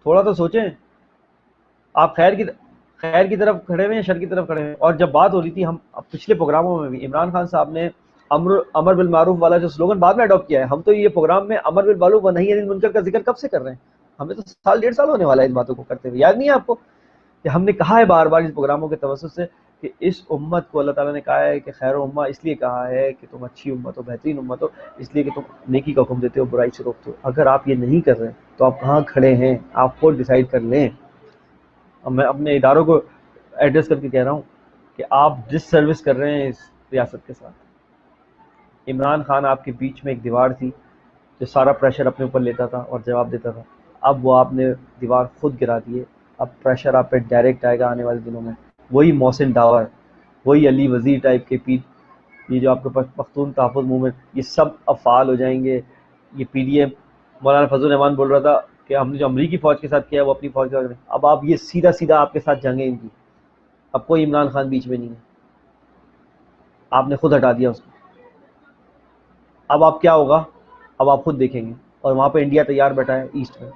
تھوڑا تو سوچیں. آپ خیر کی طرف کھڑے ہوئے ہیں، شر کی طرف کھڑے ہوئے ہیں. اور جب بات ہو رہی تھی، ہم پچھلے پروگراموں میں بھی عمران خان صاحب نے امر بالمعروف والا جو سلوگن بعد میں اڈاپٹ کیا ہے، ہم تو یہ پروگرام میں امر بالمعروف و نہی عن المنکر کا ذکر کب سے کر رہے ہیں؟ ہمیں تو سال 1.5 سال ہونے والا ہے اس باتوں کو کرتے ہوئے. یاد نہیں ہے آپ کو کہ ہم نے کہا ہے بار بار اس پروگراموں کے توسط سے کہ اس امت کو اللہ تعالیٰ نے کہا ہے کہ خیر امہ، اس لیے کہا ہے کہ تم اچھی امت ہو، بہترین امت ہو، اس لیے کہ تم نیکی کا حکم دیتے ہو، برائی سے روکتے ہو. اگر آپ یہ نہیں کر رہے تو آپ کہاں کھڑے ہیں؟ آپ خود ڈیسائیڈ کر لیں. اب میں اپنے اداروں کو ایڈریس کر کے کہہ رہا ہوں کہ آپ ڈس سروس کر رہے ہیں اس ریاست کے ساتھ. عمران خان آپ کے بیچ میں ایک دیوار تھی جو سارا پریشر اپنے اوپر لیتا تھا اور جواب دیتا تھا. اب وہ آپ نے دیوار خود گرا دی ہے. اب پریشر آپ پہ ڈائریکٹ آئے گا آنے والے دنوں میں. وہی محسن ڈاور، وہی علی وزیر ٹائپ کے یہ جو آپ کے پاس پختون تحفظ موومنٹ، یہ سب افعال ہو جائیں گے. یہ پی ڈی ایم، مولانا فضل الرحمان بول رہا تھا کہ ہم نے جو امریکی فوج کے ساتھ کیا ہے وہ اپنی فوج کے ساتھ کریں. اب آپ یہ سیدھا آپ کے ساتھ جنگیں ان کی. اب کوئی عمران خان بیچ میں نہیں ہے، آپ نے خود ہٹا دیا اس کو. اب آپ کیا ہوگا اب آپ خود دیکھیں گے. اور وہاں پہ انڈیا تیار بیٹھا ہے ایسٹ میں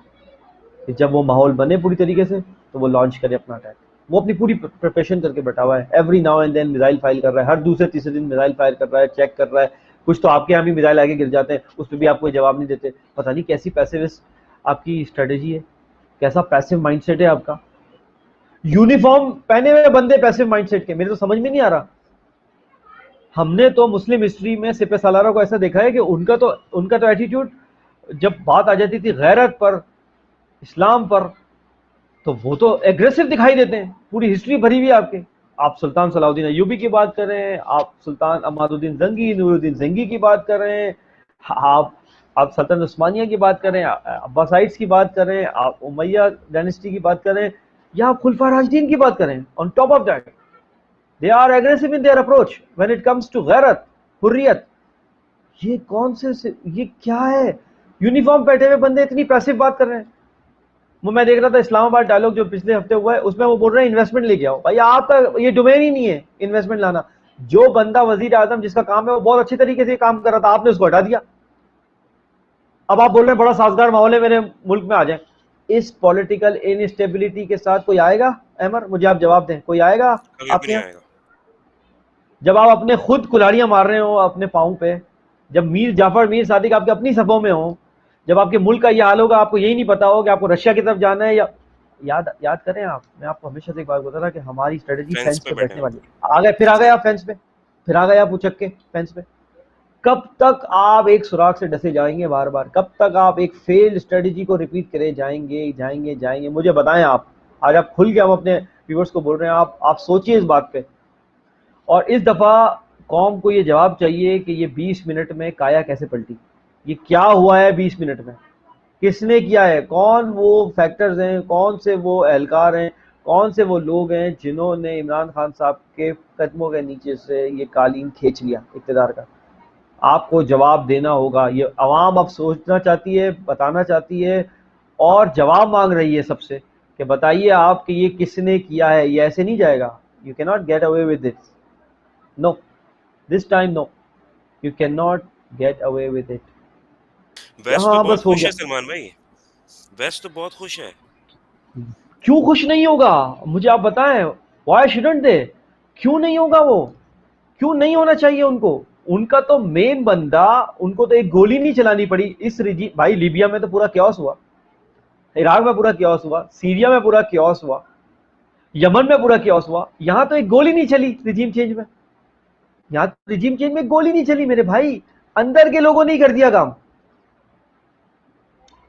کہ جب وہ ماحول بنے پوری طریقے سے تو وہ لانچ کرے اپنا اٹیک. وہ اپنی پوری پریپریشن کر کے بیٹھا ہوا ہے. Every now and then missile fire کر رہا ہے، ہر دوسرے تیسرے دن میزائل فائر کر رہا ہے، چیک کر رہا ہے. کچھ تو آپ کے یہاں بھی میزائل آگے گر جاتے ہیں، اس پہ بھی آپ کوئی جواب نہیں دیتے. پتہ نہیں کیسی پیسیوس آپ کی اسٹریٹجی ہے، کیسا پیسو مائنڈ سیٹ ہے آپ کا. یونیفارم پہنے ہوئے بندے پیسو مائنڈ سیٹ کے، میرے تو سمجھ میں نہیں آ رہا. ہم نے تو مسلم ہسٹری میں سپہ سالاروں کو ایسا دیکھا ہے کہ ان کا تو ایٹیٹیوڈ جب بات آ جاتی تھی غیرت پر، اسلام پر، تو وہ تو ایگریسو دکھائی دیتے ہیں. پوری ہسٹری بھری ہوئی آپ کے. آپ سلطان صلاح الدین ایوبی کی بات کر رہے ہیں، آپ سلطان عماد الدین زنگی، نور الدین زنگی کی بات کر رہے ہیں، آپ سلطنت عثمانیہ کی بات کر رہے ہیں، عباسائیڈس کی بات کر رہے ہیں، آپ امیہ ڈائنسٹی کی بات کر رہے ہیں، یا آپ خلفاء راشدین کی بات کر رہے ہیں. On top of that they are aggressive in their approach when it comes to غیرت، حریت. یہ کون سے یہ کیا ہے؟ یونیفارم پہنے ہوئے بندے اتنی پیسو بات کر رہے ہیں. میں دیکھ رہا تھا اسلام آباد ڈائلاگ جو پچھلے ہفتے ہوا ہے، اس میں وہ بول رہے ہیں انویسٹمنٹ لے کے آؤ. بھائی آپ کا یہ ڈومین ہی نہیں ہے انویسٹمنٹ لانا. جو بندہ وزیر اعظم جس کا کام ہے وہ بہت اچھی طریقے سے کام کر رہا تھا، آپ نے اس کو ہٹا دیا. اب آپ بول رہے ہیں بڑا سازگار ماحول ہے میرے ملک میں، آ جائیں. اس پولیٹیکل انسٹیبلٹی کے ساتھ کوئی آئے گا؟ احمد مجھے آپ جواب دیں، کوئی آئے گا آپ کے یہاں؟ جب آپ اپنے خود کلاڑیاں مار رہے ہو اپنے پاؤں پہ، جب میر جعفر میر صادق آپ کے اپنی صفوں میں ہوں، جب آپ کے ملک کا یہ حال ہوگا، آپ کو یہی نہیں پتا ہو کہ آپ کو رشیا کی طرف جانا ہے یا یاد کریں آپ. میں آپ کو ہمیشہ سے ایک بات بتا رہا کہ ہماری اسٹریٹجی فینس پہ بیٹھنے والی. پھر آ گئے آپ فینس پہ، پھر آ گئے آپ اچک کے فینس پہ. کب تک آپ ایک سوراخ سے ڈسے جائیں گے بار بار؟ کب تک آپ ایک فیلڈ اسٹریٹجی کو ریپیٹ کرے جائیں گے؟ مجھے بتائیں آپ. آج آپ کھل کے ہم اپنے ویورز کو بول رہے ہیں، آپ سوچئے اس بات پہ. اور اس دفعہ قوم کو یہ جواب چاہیے کہ یہ 20 منٹ میں کایا کیسے پلٹی. یہ کیا ہوا ہے 20 منٹ میں؟ کس نے کیا ہے؟ کون وہ فیکٹرز ہیں، کون سے وہ اہلکار ہیں، کون سے وہ لوگ ہیں جنہوں نے عمران خان صاحب کے قدموں کے نیچے سے یہ قالین کھینچ لیا اقتدار کا؟ آپ کو جواب دینا ہوگا. یہ عوام اب سوچنا چاہتی ہے، بتانا چاہتی ہے اور جواب مانگ رہی ہے سب سے کہ بتائیے آپ کہ یہ کس نے کیا ہے. یہ ایسے نہیں جائے گا. You cannot get away with this. No, this time no. You cannot get away with it. West تو بہت خوش ہے سلمان بھائی، ویسٹ تو بہت خوش ہے. کیوں خوش نہیں ہوگا؟ مجھے آپ بتائیں. Why shouldn't they؟ کیوں نہیں ہوگا؟ وہ کیوں نہیں ہونا چاہیے ان کو؟ ان کا تو مین بندہ، ان کو تو ایک گولی نہیں چلانی پڑی اس بھائی لیبیا میں تو پورا کیوس ہوا، عراق میں پورا کیوس ہوا، سیریا میں پورا کیوس ہوا. یمن میں پورا کیوس ہوا, یہاں تو ایک گولی نہیں چلی رجیم چینج میں, یہاں رجیم چینج میں ایک گولی نہیں چلی میرے بھائی, اندر کے لوگوں نے کر دیا کام.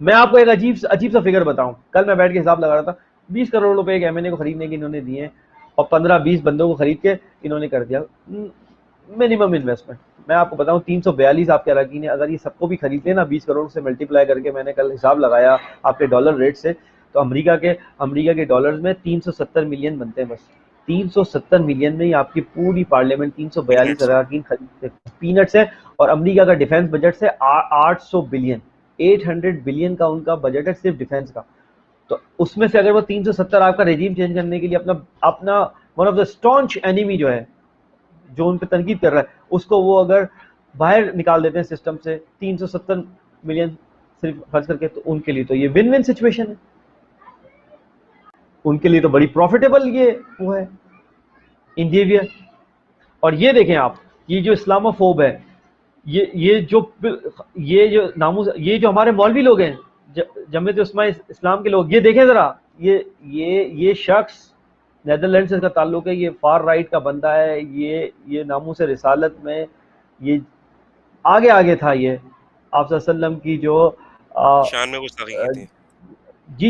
میں آپ کو ایک عجیب سا فگر بتاؤں, کل میں بیٹھ کے حساب لگا رہا تھا, 20 کروڑ روپے ایک ایم این اے کو خریدنے کے انہوں نے دیے ہیں, اور 15-20 بندوں کو خرید کے انہوں نے کر دیا منیمم انویسٹمنٹ. میں آپ کو بتاؤں 342 آپ کے اراکین ہیں, اگر یہ سب کو بھی خرید لیں نا 20 کروڑ سے ملٹی پلائی کر کے, میں نے کل حساب لگایا آپ کے ڈالر ریٹ سے, تو امریکہ کے ڈالرز میں 370 ملین بنتے ہیں بس. 370 ملین میں ہی آپ کی پوری پارلیمنٹ 342 پینٹس. اراکین خریدتے پینٹس ہیں. اور امریکہ کا ڈیفنس بجٹ سے 800 بلین 800 بلین کا ان کا بجٹ ہے صرف ڈیفنس کا. تو اس میں سے اگر وہ 370 آپ کا ریجیم چینج کرنے کے لیے اپنا one of the staunch enemy جو ہے, جو ان پہ تنقید کر رہا ہے, اس کو وہ اگر باہر نکال دیتے ہیں سسٹم سے 370 ملین صرف خرچ کر کے, تو ان کے لیے تو یہ ون ون سچویشن ہے, ان کے لیے تو بڑی پروفیٹیبل یہ وہ ہے انڈیویئر. اور یہ دیکھیں آپ, یہ جو اسلاموفوب ہے, یہ جو ناموس, یہ جو ہمارے مولوی لوگ ہیں جمعیت عثماء اسلام کے لوگ, یہ دیکھیں ذرا, یہ شخص نیدرلینڈ سے اس کا تعلق ہے, یہ فار رائٹ کا بندہ ہے, یہ ناموس رسالت میں یہ آگے تھا, یہ آپ صلی اللہ علیہ وسلم کی جو شان میں گستاخی کی تھی.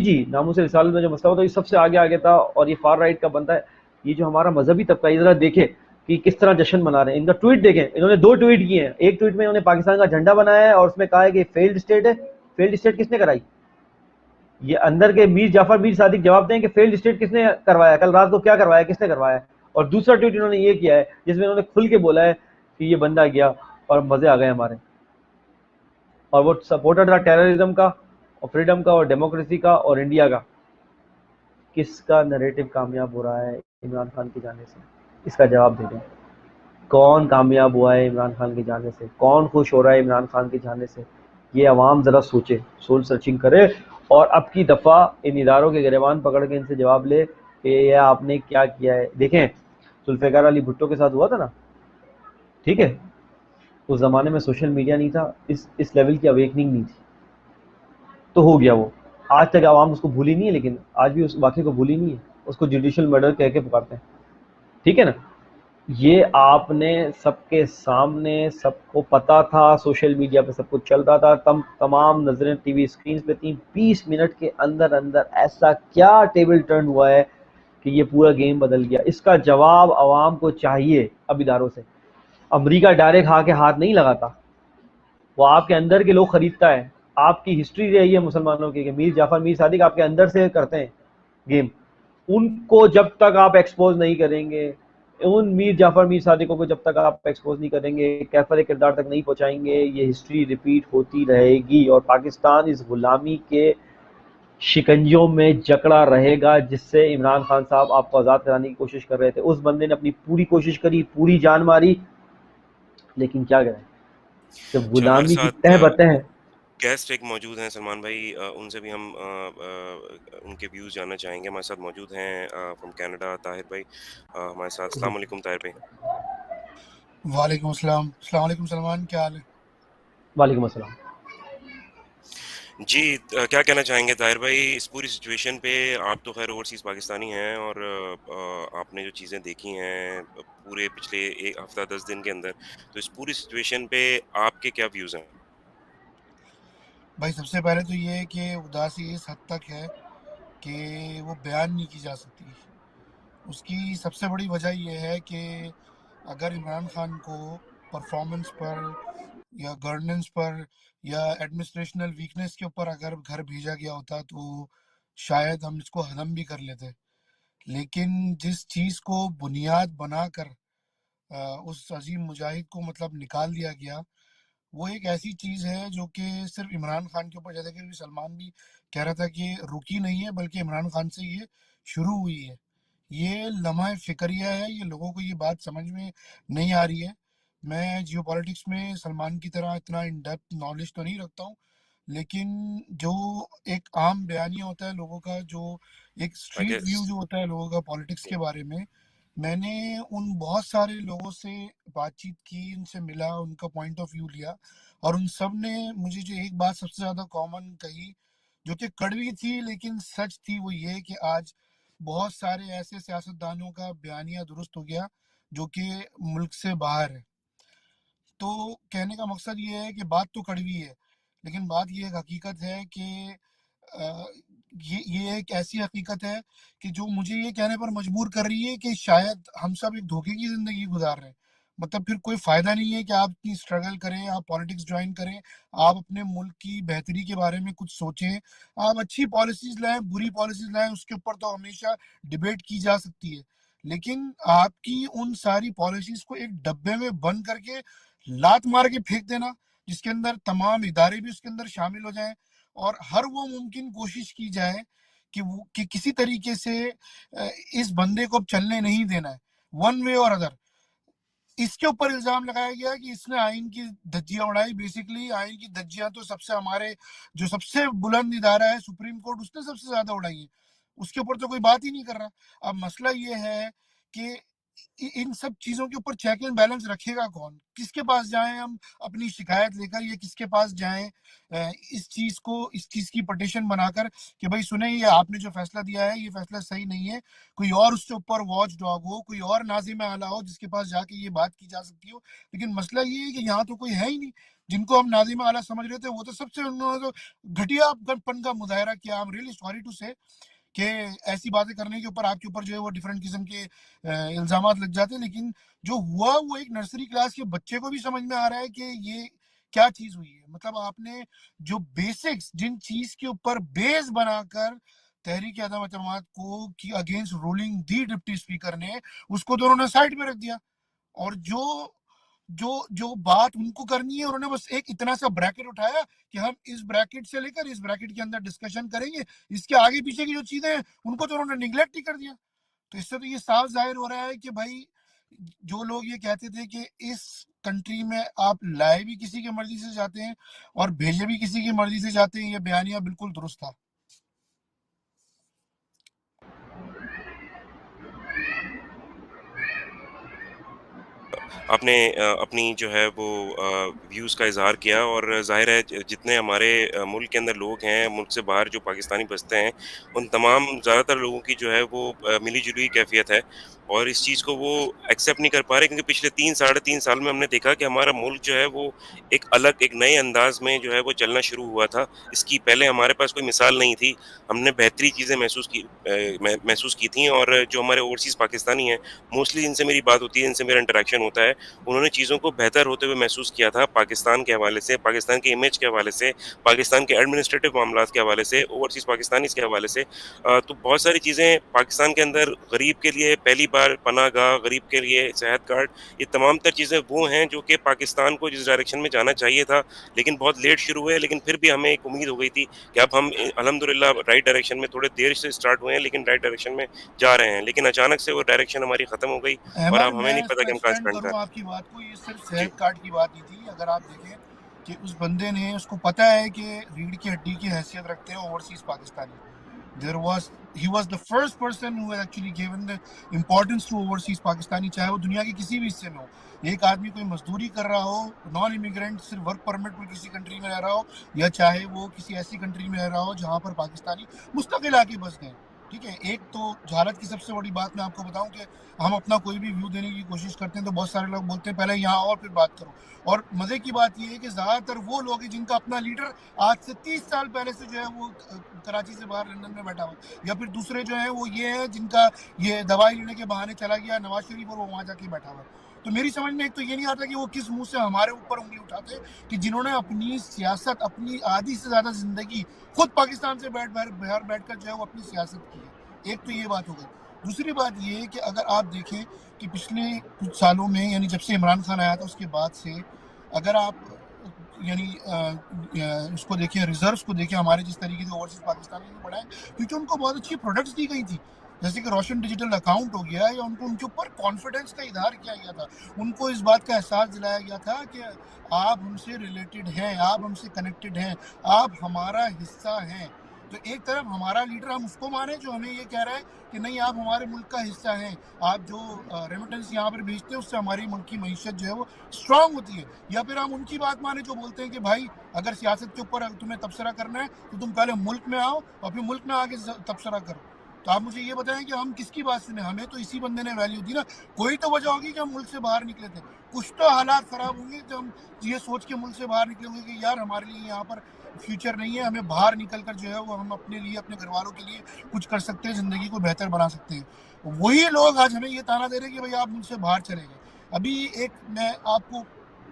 جی ناموس رسالت میں جو مسئلہ ہوتا ہے یہ سب سے آگے تھا, اور یہ فار رائٹ کا بندہ ہے. یہ جو ہمارا مذہبی طبقہ ہے, ذرا دیکھے کہ کس طرح جشن منا رہے ہیں. ان کا ٹویٹ دیکھیں, انہوں نے 2 ٹویٹ کیے ہیں. ایک ٹویٹ میں انہوں نے پاکستان کا جھنڈا بنایا ہے اور اس میں کہا ہے کہ فیلڈ اسٹیٹ ہے. فیلڈ اسٹیٹ کس نے کرائی؟ یہ اندر کے میر جعفر میر صادق جواب دیں کہ فیلڈ اسٹیٹ کس نے کروایا, کل رات کو کیا کروایا, کس نے کروایا. اور دوسرا ٹویٹ انہوں نے یہ کیا ہے جس میں انہوں نے کھل کے بولا ہے کہ یہ بندہ گیا اور مزے آ گئے ہمارے, اور وہ سپورٹر تھا ٹیررزم کا اور فریڈم کا اور ڈیموکریسی کا اور انڈیا کا. کس کا نریٹو کامیاب ہو رہا ہے عمران خان کی جانے سے؟ اس کا جواب دے دیں. کون کامیاب ہوا ہے عمران خان کی جانے سے؟ کون خوش ہو رہا ہے عمران خان کی جانے سے؟ یہ عوام ذرا سوچے, سول سرچنگ کرے, اور اب کی دفعہ ان اداروں کے گریبان پکڑ کے ان سے جواب لے کہ یہ آپ نے کیا کیا ہے. دیکھیں ذوالفقار علی بھٹو کے ساتھ ہوا تھا نا, ٹھیک ہے, اس زمانے میں سوشل میڈیا نہیں تھا, اس لیول کی اویکننگ نہیں تھی, تو ہو گیا وہ. آج تک عوام اس کو بھولی نہیں ہے, لیکن آج بھی اس واقعے کو بھولی نہیں ہے, اس کو جوڈیشل مرڈر کہہ کے پکارتے ہیں, ٹھیک ہے نا. یہ آپ نے سب کے سامنے, سب کو پتا تھا, سوشل میڈیا پہ سب کچھ چل رہا تھا, تمام نظریں ٹی وی اسکرینز پہ تھیں. 20 منٹ کے اندر ایسا کیا ٹیبل ٹرن ہوا ہے کہ یہ پورا گیم بدل گیا. اس کا جواب عوام کو چاہیے اب اداروں سے. امریکہ ڈائریکٹ کے ہاتھ نہیں لگاتا, وہ آپ کے اندر کے لوگ خریدتا ہے. آپ کی ہسٹری رہی ہے مسلمانوں کی کہ میر جعفر میر صادق آپ کے اندر سے کرتے ہیں گیم. ان کو جب تک آپ ایکسپوز نہیں کریں گے, ان میر جعفر میر صادقوں کو جب تک آپ ایکسپوز نہیں کریں گے, کیفر کردار تک نہیں پہنچائیں گے, یہ ہسٹری ریپیٹ ہوتی رہے گی, اور پاکستان اس غلامی کے شکنجوں میں جکڑا رہے گا جس سے عمران خان صاحب آپ کو آزاد کرانے کی کوشش کر رہے تھے. اس بندے نے اپنی پوری کوشش کری, پوری جان ماری, لیکن کیا کریں, جب اچھا، ہمارے غلامی کی ساتھ تہ بتہ ہے. گیسٹ ایک موجود ہیں سلمان بھائی، ان سے بھی ہم ان کے ویوز جاننا چاہیں گے. ہمارے ساتھ موجود ہیں فرام کینیڈا طاہر بھائی ہمارے ساتھ. السلام علیکم طاہر بھائی. وعلیکم السلام. السلام علیکم سلمان، کیا حال ہے؟ وعلیکم السلام. جی کیا کہنا چاہیں گے طاہر بھائی اس پوری سچویشن پہ؟ آپ تو خیر اوورسیز پاکستانی ہیں، اور آپ نے جو چیزیں دیکھی ہیں پورے پچھلے ایک ہفتہ 10 دن کے اندر، تو اس پوری سچویشن پہ آپ کے کیا ویوز ہیں؟ بھائی سب سے پہلے تو یہ ہے کہ اداسی اس حد تک ہے کہ وہ بیان نہیں کی جا سکتی. اس کی سب سے بڑی وجہ یہ ہے کہ اگر عمران خان کو پرفارمنس پر یا گورننس پر یا ایڈمنسٹریشنل ویکنس کے اوپر اگر گھر بھیجا گیا ہوتا تو شاید ہم اس کو ہضم بھی کر لیتے. لیکن جس چیز کو بنیاد بنا کر اس عظیم مجاہد کو مطلب نکال دیا گیا، وہ ایک ایسی چیز ہے جو کہ صرف عمران خان کے اوپر، جیسا کہ سلمان بھی کہہ رہا تھا کہ رکی نہیں ہے، بلکہ عمران خان سے یہ شروع ہوئی ہے. یہ لمحہ فکریہ ہے، یہ لوگوں کو یہ بات سمجھ میں نہیں آ رہی ہے. میں جیو پالیٹکس میں سلمان کی طرح اتنا ان ڈیپتھ نالج تو نہیں رکھتا ہوں، لیکن جو ایک عام بیانیہ ہوتا ہے لوگوں کا، جو ایک I اسٹریٹ guess- ویو جو ہوتا ہے لوگوں کا پالیٹکس کے بارے میں نے ان بہت سارے لوگوں سے بات چیت کی، ان سے ملا، ان کا پوائنٹ آف ویو لیا، اور ان سب نے مجھے جو ایک بات سب سے زیادہ کامن کہی جو کہ کڑوی تھی لیکن سچ تھی، وہ یہ کہ آج بہت سارے ایسے سیاستدانوں کا بیانیہ درست ہو گیا جو کہ ملک سے باہر ہے. تو کہنے کا مقصد یہ ہے کہ بات تو کڑوی ہے، لیکن بات یہ ایک حقیقت ہے کہ یہ ایک ایسی حقیقت ہے کہ جو مجھے یہ کہنے پر مجبور کر رہی ہے کہ شاید ہم سب ایک دھوکے کی زندگی گزار رہے ہیں. مطلب پھر کوئی فائدہ نہیں ہے کہ آپ اتنی اسٹرگل کریں، آپ پالیٹکس جوائن کریں، آپ اپنے ملک کی بہتری کے بارے میں کچھ سوچیں، آپ اچھی پالیسیز لائیں، بری پالیسیز لائیں، اس کے اوپر تو ہمیشہ ڈبیٹ کی جا سکتی ہے، لیکن آپ کی ان ساری پالیسیز کو ایک ڈبے میں بند کر کے لات مار کے پھینک دینا، جس کے اندر تمام ادارے بھی اس کے اندر شامل ہو جائیں، اور ہر وہ ممکن کوشش کی جائے کہ کسی طریقے سے اس بندے کو اب چلنے نہیں دینا ہے ون وے اور ادر. اس کے اوپر الزام لگایا گیا کہ اس نے آئین کی دھجیاں اڑائی. بیسیکلی آئین کی دھجیاں تو سب سے ہمارے جو سب سے بلند ادارہ ہے سپریم کورٹ، اس نے سب سے زیادہ اڑائی ہے، اس کے اوپر تو کوئی بات ہی نہیں کر رہا. اب مسئلہ یہ ہے کہ ان سب چیزوں کے اوپر چیک اینڈ بیلنس رکھے گا کون؟ کس کے پاس جائیں ہم اپنی شکایت لے کر، یا کس کے پاس جائیں اس چیز کی پٹیشن بنا کر کہ بھائی سنیں یہ آپ نے جو فیصلہ دیا ہے یہ فیصلہ صحیح نہیں ہے، کوئی اور اس کے اوپر واچ ڈاگ ہو، کوئی اور ناظم اعلیٰ ہو جس کے پاس جا کے یہ بات کی جا سکتی ہو. لیکن مسئلہ یہ ہے کہ یہاں تو کوئی ہے ہی نہیں. جن کو ہم ناظم اعلیٰ سمجھ رہے تھے وہ تو سب سے انہوں نے تو گھٹیا پن کا مظاہرہ کیا. I'm really sorry to say کہ ایسی باتیں کرنے کے اوپر آپ کے اوپر جو ہے وہ ڈفرینٹ قسم کے الزامات لگ جاتے ہیں. لیکن جو ہوا وہ ایک نرسری کلاس کے بچے کو بھی سمجھ میں آ رہا ہے کہ یہ کیا چیز ہوئی ہے. مطلب آپ نے جو بیسکس جن چیز کے اوپر بیس بنا کر تحریک عدم اعتماد کو کی اگینسٹ رولنگ دی ڈپٹی اسپیکر نے، اس کو تو انہوں نے سائڈ پہ رکھ دیا، اور جو بات ان کو کرنی ہے انہوں نے بس ایک اتنا سا بریکٹ اٹھایا کہ ہم اس بریکٹ سے لے کر اس بریکٹ کے اندر ڈسکشن کریں گے، اس کے آگے پیچھے کی جو چیزیں ہیں ان کو تو انہوں نے نگلیکٹ ہی کر دیا. تو اس سے تو یہ صاف ظاہر ہو رہا ہے کہ بھائی جو لوگ یہ کہتے تھے کہ اس کنٹری میں آپ لائے بھی کسی کی مرضی سے جاتے ہیں اور بھیجے بھی کسی کی مرضی سے جاتے ہیں، یہ بیانیہ بالکل درست تھا. آپ نے اپنی جو ہے وہ ویوز کا اظہار کیا، اور ظاہر ہے جتنے ہمارے ملک کے اندر لوگ ہیں، ملک سے باہر جو پاکستانی بستے ہیں، ان تمام زیادہ تر لوگوں کی جو ہے وہ ملی جلی کیفیت ہے، اور اس چیز کو وہ ایکسیپٹ نہیں کر پا رہے، کیونکہ پچھلے 3 ساڑھے 3 سال میں ہم نے دیکھا کہ ہمارا ملک جو ہے وہ ایک الگ، ایک نئے انداز میں جو ہے وہ چلنا شروع ہوا تھا. اس کی پہلے ہمارے پاس کوئی مثال نہیں تھی. ہم نے بہتری چیزیں محسوس کی تھیں، اور جو ہمارے اوورسیز پاکستانی ہیں، موسٹلی جن سے میری بات ہوتی ہے، جن سے میرا انٹریکشن ہوتا ہے، انہوں نے چیزوں کو بہتر ہوتے ہوئے محسوس کیا تھا. پاکستان کے حوالے سے، پاکستان کے امیج کے حوالے سے، پاکستان کے ایڈمنسٹریٹو معاملات کے حوالے سے، اوورسیز پاکستانیز کے حوالے سے. تو بہت ساری چیزیں پاکستان کے اندر غریب کے لیے پہلی بار پناہ گاہ، غریب کے لیے صحت کارڈ، یہ تمام تر چیزیں وہ ہیں جو کہ پاکستان کو جس ڈائریکشن میں جانا چاہیے تھا، لیکن بہت لیٹ شروع ہوئے. لیکن پھر بھی ہمیں ایک امید ہو گئی تھی کہ اب ہم الحمدللہ رائٹ ڈائریکشن میں، تھوڑے دیر سے اسٹارٹ ہوئے ہیں لیکن رائٹ ڈائریکشن میں جا رہے ہیں. لیکن اچانک سے وہ ڈائریکشن ہماری ختم ہو گئی، اور احمد، اب ہمیں میں نہیں اس پتہ کو کہ ہم کہاں ایکسٹینڈ اسٹینڈ کروں کر. آپ کی بات کو، یہ صرف جی صحت کارڈ کی بات نہیں تھی. اگر آپ دیکھیں کہ اس بندے نے، اس کو پتا ہے کہ ریڑھ کی ہڈی کی حیثیت رکھتے ہیں overseas Pakistani. He was the first person who had actually given the importance to overseas Pakistani, چاہے وہ دنیا کے کسی بھی حصے میں ہو. ایک آدمی کوئی مزدوری کر رہا ہو، نان امیگرینٹ، صرف ورک پرمٹ پر کسی کنٹری میں رہ رہا ہو، یا چاہے وہ کسی ایسی کنٹری میں رہ رہا ہو جہاں پر پاکستانی مستقل آ کے بس گئے. ٹھیک ہے، ایک تو جہالت کی سب سے بڑی بات میں آپ کو بتاؤں کہ ہم اپنا کوئی بھی ویو دینے کی کوشش کرتے ہیں تو بہت سارے لوگ بولتے ہیں پہلے یہاں اور پھر بات کرو. اور مزے کی بات یہ ہے کہ زیادہ تر وہ لوگ ہیں جن کا اپنا لیڈر آج سے 30 سال پہلے سے جو ہے وہ کراچی سے باہر لندن میں بیٹھا ہوا، یا پھر دوسرے جو ہیں وہ یہ ہیں جن کا یہ دوائی لینے کے بہانے چلا گیا نواز شریف اور وہ وہاں جا کے بیٹھا ہوا. تو میری سمجھ میں ایک تو یہ نہیں آتا کہ وہ کس منہ سے ہمارے اوپر انگلی اٹھاتے کہ جنہوں نے اپنی سیاست، اپنی آدھی سے زیادہ زندگی خود پاکستان سے باہر بیٹھ کر جو ہے وہ اپنی سیاست کی ہے. ایک تو یہ بات ہو گئی. دوسری بات یہ ہے کہ اگر آپ دیکھیں کہ پچھلے کچھ سالوں میں، یعنی جب سے عمران خان آیا تھا اس کے بعد سے، اگر آپ یعنی اس کو دیکھیں، ریزروز کو دیکھیں ہمارے جس طریقے سے اوورسیز پاکستانی نے بڑھائے، کیونکہ ان کو بہت اچھی پروڈکٹس دی گئی تھی، جیسے کہ روشن ڈیجیٹل اکاؤنٹ ہو گیا، یا ان کو ان کے اوپر کانفیڈنس کا اظہار کیا گیا تھا. ان کو اس بات کا احساس دلایا گیا تھا کہ آپ ہم سے ریلیٹڈ ہیں، آپ ہم سے کنیکٹڈ ہیں، آپ ہمارا حصہ ہیں. تو ایک طرف ہمارا لیڈر ہم اس کو مانیں جو ہمیں یہ کہہ رہا ہے کہ نہیں آپ ہمارے ملک کا حصہ ہیں، آپ جو ریمیٹنس یہاں پر بھیجتے ہیں اس سے ہماری ملک کی معیشت جو ہے وہ اسٹرانگ ہوتی ہے. یا پھر ہم ان کی بات مانیں جو بولتے ہیں کہ بھائی اگر سیاست کے اوپر تمہیں تبصرہ کرنا ہے تو تم پہلے ملک میں آؤ اور پھر ملک میں آ کے تبصرہ کرو. تو آپ مجھے یہ بتائیں کہ ہم کس کی بات سنیں؟ ہمیں تو اسی بندے نے ویلیو دی نا. کوئی تو وجہ ہوگی کہ ہم ملک سے باہر نکلے تھے. کچھ تو حالات خراب ہوں گے جو ہم یہ سوچ کے ملک سے باہر نکلے ہوں گے کہ یار ہمارے لیے یہاں پر فیوچر نہیں ہے, ہمیں باہر نکل کر جو ہے وہ ہم اپنے لیے, اپنے گھر والوں کے لیے کچھ کر سکتے ہیں, زندگی کو بہتر بنا سکتے ہیں. وہی لوگ آج ہمیں یہ تانا دے رہے ہیں کہ بھائی آپ ملک سے باہر چلے گئے. ابھی ایک میں آپ کو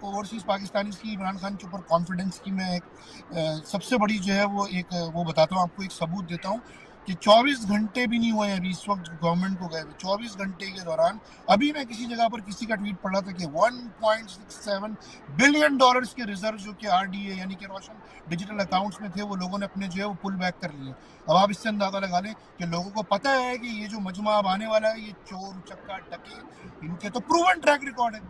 اوورسیز پاکستانی کی عمران خان کے اوپر کانفیڈنس کی میں ایک سب سے بڑی جو ہے وہ بتاتا ہوں آپ کو, ایک ثبوت دیتا ہوں کہ 24 گھنٹے بھی نہیں ہوئے ابھی اس وقت گورنمنٹ کو گئے ہوئے. 24 گھنٹے کے دوران ابھی میں کسی جگہ پر کسی کا ٹویٹ پڑھ رہا تھا کہ 1.67 بلین ڈالرز کے ریزرو جو کہ RDA یعنی کہ روشن ڈیجیٹل اکاؤنٹس میں تھے وہ لوگوں نے اپنے جو ہے وہ پل بیک کر لیے. اب آپ اس سے اندازہ لگا لیں کہ لوگوں کو پتہ ہے کہ یہ جو مجمع اب آنے والا ہے یہ چور چکا ڈکے, ان کے تو پروون ٹریک ریکارڈ ہے,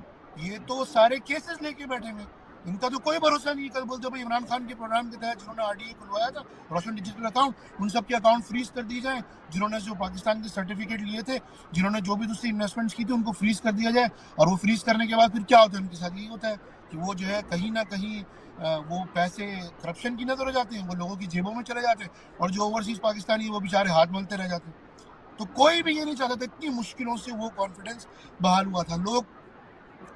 یہ تو سارے کیسز لے کے بیٹھے ہوئے, ان کا تو کوئی بھروسہ نہیں. کل بولتے بھائی عمران خان کے پروگرام کے تحت جنہوں نے RDA کھلوایا تھا روشن ڈیجیٹل اکاؤنٹ, ان سب کے اکاؤنٹ فریز کر دیے جائیں. جنہوں نے جو پاکستان کے سرٹیفکیٹ لیے تھے, جنہوں نے جو بھی دوسری انویسٹمنٹس کی تھی, ان کو فریز کر دیا جائے. اور وہ فریز کرنے کے بعد پھر کیا ہوتا ہے ان کے ساتھ؟ یہی ہوتا ہے کہ وہ جو ہے کہیں نہ کہیں وہ پیسے کرپشن کی نظر ہو جاتے ہیں, وہ لوگوں کی جیبوں میں چلے جاتے ہیں, اور جو اوورسیز پاکستانی ہیں وہ بیچارے ہاتھ ملتے رہ جاتے ہیں. تو کوئی بھی یہ نہیں چاہتا تھا, اتنی مشکلوں سے وہ کانفیڈنس بحال ہوا تھا. لوگ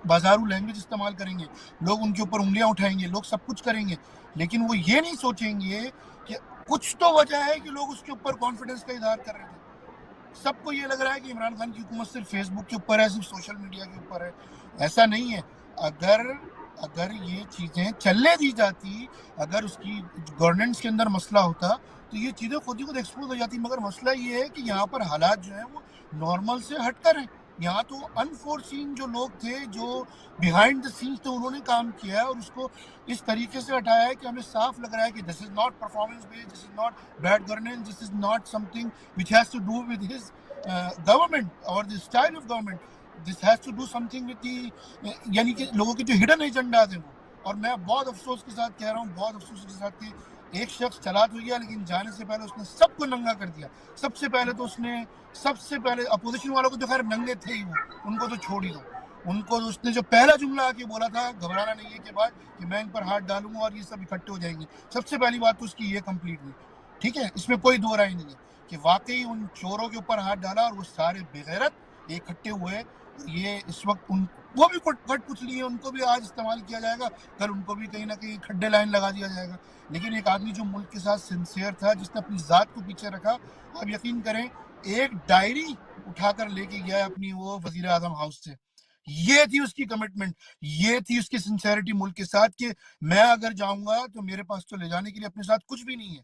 بازارو لینگویج استعمال کریں گے, لوگ ان کے اوپر انگلیاں اٹھائیں گے, لوگ سب کچھ کریں گے, لیکن وہ یہ نہیں سوچیں گے کہ کچھ تو وجہ ہے کہ لوگ اس کے اوپر کانفیڈنس کا اظہار کر رہے تھے. سب کو یہ لگ رہا ہے کہ عمران خان کی حکومت صرف فیس بک کے اوپر ہے, صرف سوشل میڈیا کے اوپر ہے. ایسا نہیں ہے. اگر یہ چیزیں چلنے دی جاتی, اگر اس کی گورننس کے اندر مسئلہ ہوتا تو یہ چیزیں خود ہی خود ایکسپوز ہو جاتی. مگر مسئلہ یہ ہے کہ یہاں پر حالات جو ہیں وہ نارمل سے ہٹ کر ہیں. یہاں تو انفورسین جو لوگ تھے, جو بیہائنڈ دا سینس تھے, انہوں نے کام کیا ہے اور اس کو اس طریقے سے ہٹایا ہے کہ ہمیں صاف لگ رہا ہے کہ this is not performance based, this is not bad governance, this is not some thing which has to do with his government or the style of government. This has to do something with the یعنی کہ لوگوں کے جو hidden agendas ہیں وہ. اور میں بہت افسوس کے ساتھ کہہ رہا ہوں, بہت افسوس کے ساتھ کہ ایک شخص چلا تو گیا لیکن جانے سے پہلے اس نے سب کو ننگا کر دیا. سب سے پہلے اپوزیشن والوں کو تو خیر ننگے تھے ہی, وہ ان کو تو چھوڑ ہی دو. ان کو اس نے جو پہلا جملہ آ کے بولا تھا گھبرانا نہیں ہے کے بعد کہ میں ان پر ہاتھ ڈالوں گا اور یہ سب اکٹھے ہو جائیں گے, سب سے پہلی بات تو اس کی یہ کمپلیٹ ہوئی. ٹھیک ہے, اس میں کوئی دو رائے نہیں ہے کہ واقعی ان چوروں کے اوپر ہاتھ ڈالا اور وہ سارے بغیرت اکٹھے ہوئے. یہ اس وقت وہ بھی کٹ پتلی ہے, ان کو بھی آج استعمال کیا جائے گا, کل ان کو بھی کہیں نہ کہیں کھڈے لائن لگا دیا جائے گا. لیکن ایک آدمی جو ملک کے ساتھ سنسیئر تھا, جس نے اپنی ذات کو پیچھے رکھا, آپ یقین کریں ایک ڈائری اٹھا کر لے کے گیا اپنی وہ وزیر اعظم ہاؤس سے. یہ تھی اس کی کمٹمنٹ, یہ تھی اس کی سنسیئرٹی ملک کے ساتھ کہ میں اگر جاؤں گا تو میرے پاس تو لے جانے کے لیے اپنے ساتھ کچھ بھی نہیں ہے.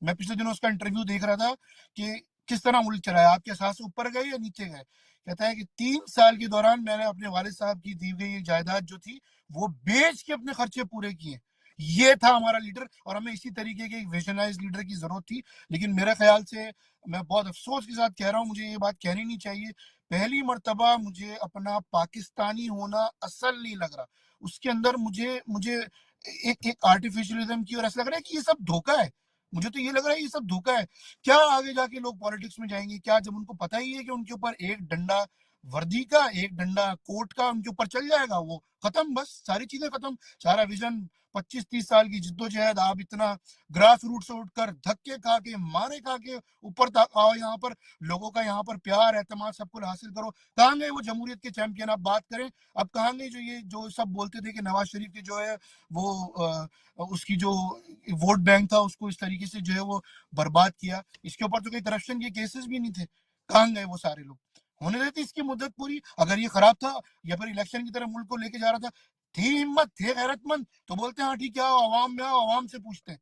میں پچھلے دنوں اس کا انٹرویو دیکھ رہا تھا کہ کس طرح ملک چلایا, آپ کے احساس سے اوپر گئے یا نیچے گئے. کہتا ہے کہ 3 سال کے دوران میں نے اپنے والد صاحب کی دی گئی جائیداد جو تھی وہ بیچ کے اپنے خرچے پورے کیے. یہ تھا ہمارا لیڈر, اور ہمیں اسی طریقے کے ایک ویژنائز لیڈر کی ضرورت تھی. لیکن میرے خیال سے, میں بہت افسوس کے ساتھ کہہ رہا ہوں, مجھے یہ بات کہنی نہیں چاہیے, پہلی مرتبہ مجھے اپنا پاکستانی ہونا اصل نہیں لگ رہا. اس کے اندر مجھے ایک آرٹیفیشلزم کی, اور ایسا لگ رہا ہے کہ یہ سب دھوکہ ہے. مجھے تو یہ لگ رہا ہے یہ سب دھوکہ ہے. کیا آگے جا کے لوگ پالیٹکس میں جائیں گے؟ کیا جب ان کو پتہ ہی ہے کہ ان کے اوپر ایک ڈنڈا وردی کا, ایک ڈنڈا کوٹ کا ان کے اوپر چل جائے گا, وہ ختم, بس ساری چیزیں ختم, سارا ویژن 25-30 سال کی جدوجہد, آپ اتنا گراس روٹ سے اٹھ کر دھکے کھا کے مارے کھا کے اوپر آؤ, یہاں پر لوگوں کا یہاں پر پیار اعتماد سب کو حاصل کرو. کہاں گئے وہ جمہوریت کے چیمپئن؟ آپ بات کریں, اب کہاں گئے جو سب بولتے تھے کہ نواز شریف کی جو ہے وہ اس کی جو ووٹ بینک تھا اس کو اس طریقے سے جو ہے وہ برباد کیا. اس کے اوپر تو کوئی کرپشن کے کیسز بھی نہیں تھے. کہاں گئے وہ سارے لوگ؟ ہونے دیتے اس کی مدت پوری. اگر یہ خراب تھا یا پھر الیکشن کی طرف ملک کو لے کے جا رہا تھا, تھی ہمت, تھے غیرت مند, تو بولتے ہیں ہاں ٹھیک ہے, عوام میں آؤ, عوام سے پوچھتے ہیں.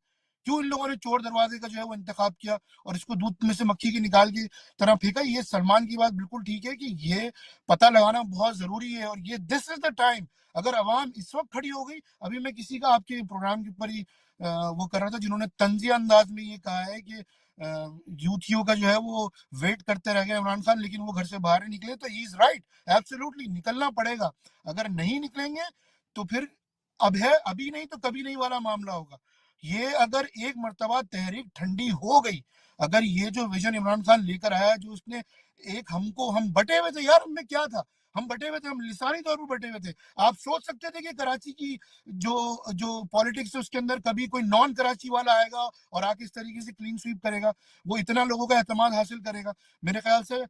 کیوں ان لوگوں نے چور دروازے کا جو ہے وہ انتخاب کیا اور اس کو دودھ میں سے مکھی کی نکال کی طرح پھینکا؟ یہ سلمان کی بات بالکل ٹھیک ہے کہ یہ پتہ لگانا بہت ضروری ہے, اور یہ دس از دا ٹائم. اگر عوام اس وقت کھڑی ہو گئی, ابھی میں کسی کا آپ کے پروگرام کے اوپر ہی وہ کر رہا تھا جنہوں نے طنزیہ انداز میں یہ کہا ہے کہ یوتھیوں کا جو ہے وہ ویٹ کرتے رہ گئے عمران خان, لیکن وہ گھر سے باہر نہیں نکلے. تو ہی از رائٹ, ایبسلیوٹلی نکلنا پڑے گا. اگر نہیں نکلیں گے تو پھر ابھی نہیں تو کبھی نہیں والا معاملہ ہوگا. یہ اگر ایک مرتبہ تحریک ٹھنڈی ہو گئی, اگر یہ جو ویژن عمران خان لے کر آیا, جو اس نے ایک ہم بٹے ہوئے تھے یار, ہم میں کیا تھا, ہم بٹے ہوئے تھے, ہم لسانی طور پر بٹے ہوئے تھے. آپ سوچ سکتے تھے کہ کراچی کی جو پالیٹکس ہے اس کے اندر کبھی کوئی نان کراچی والا آئے گا اور آ کے اس طریقے سے کلین سویپ کرے گا, وہ اتنا لوگوں کا اعتماد حاصل کرے گا؟ میرے خیال سے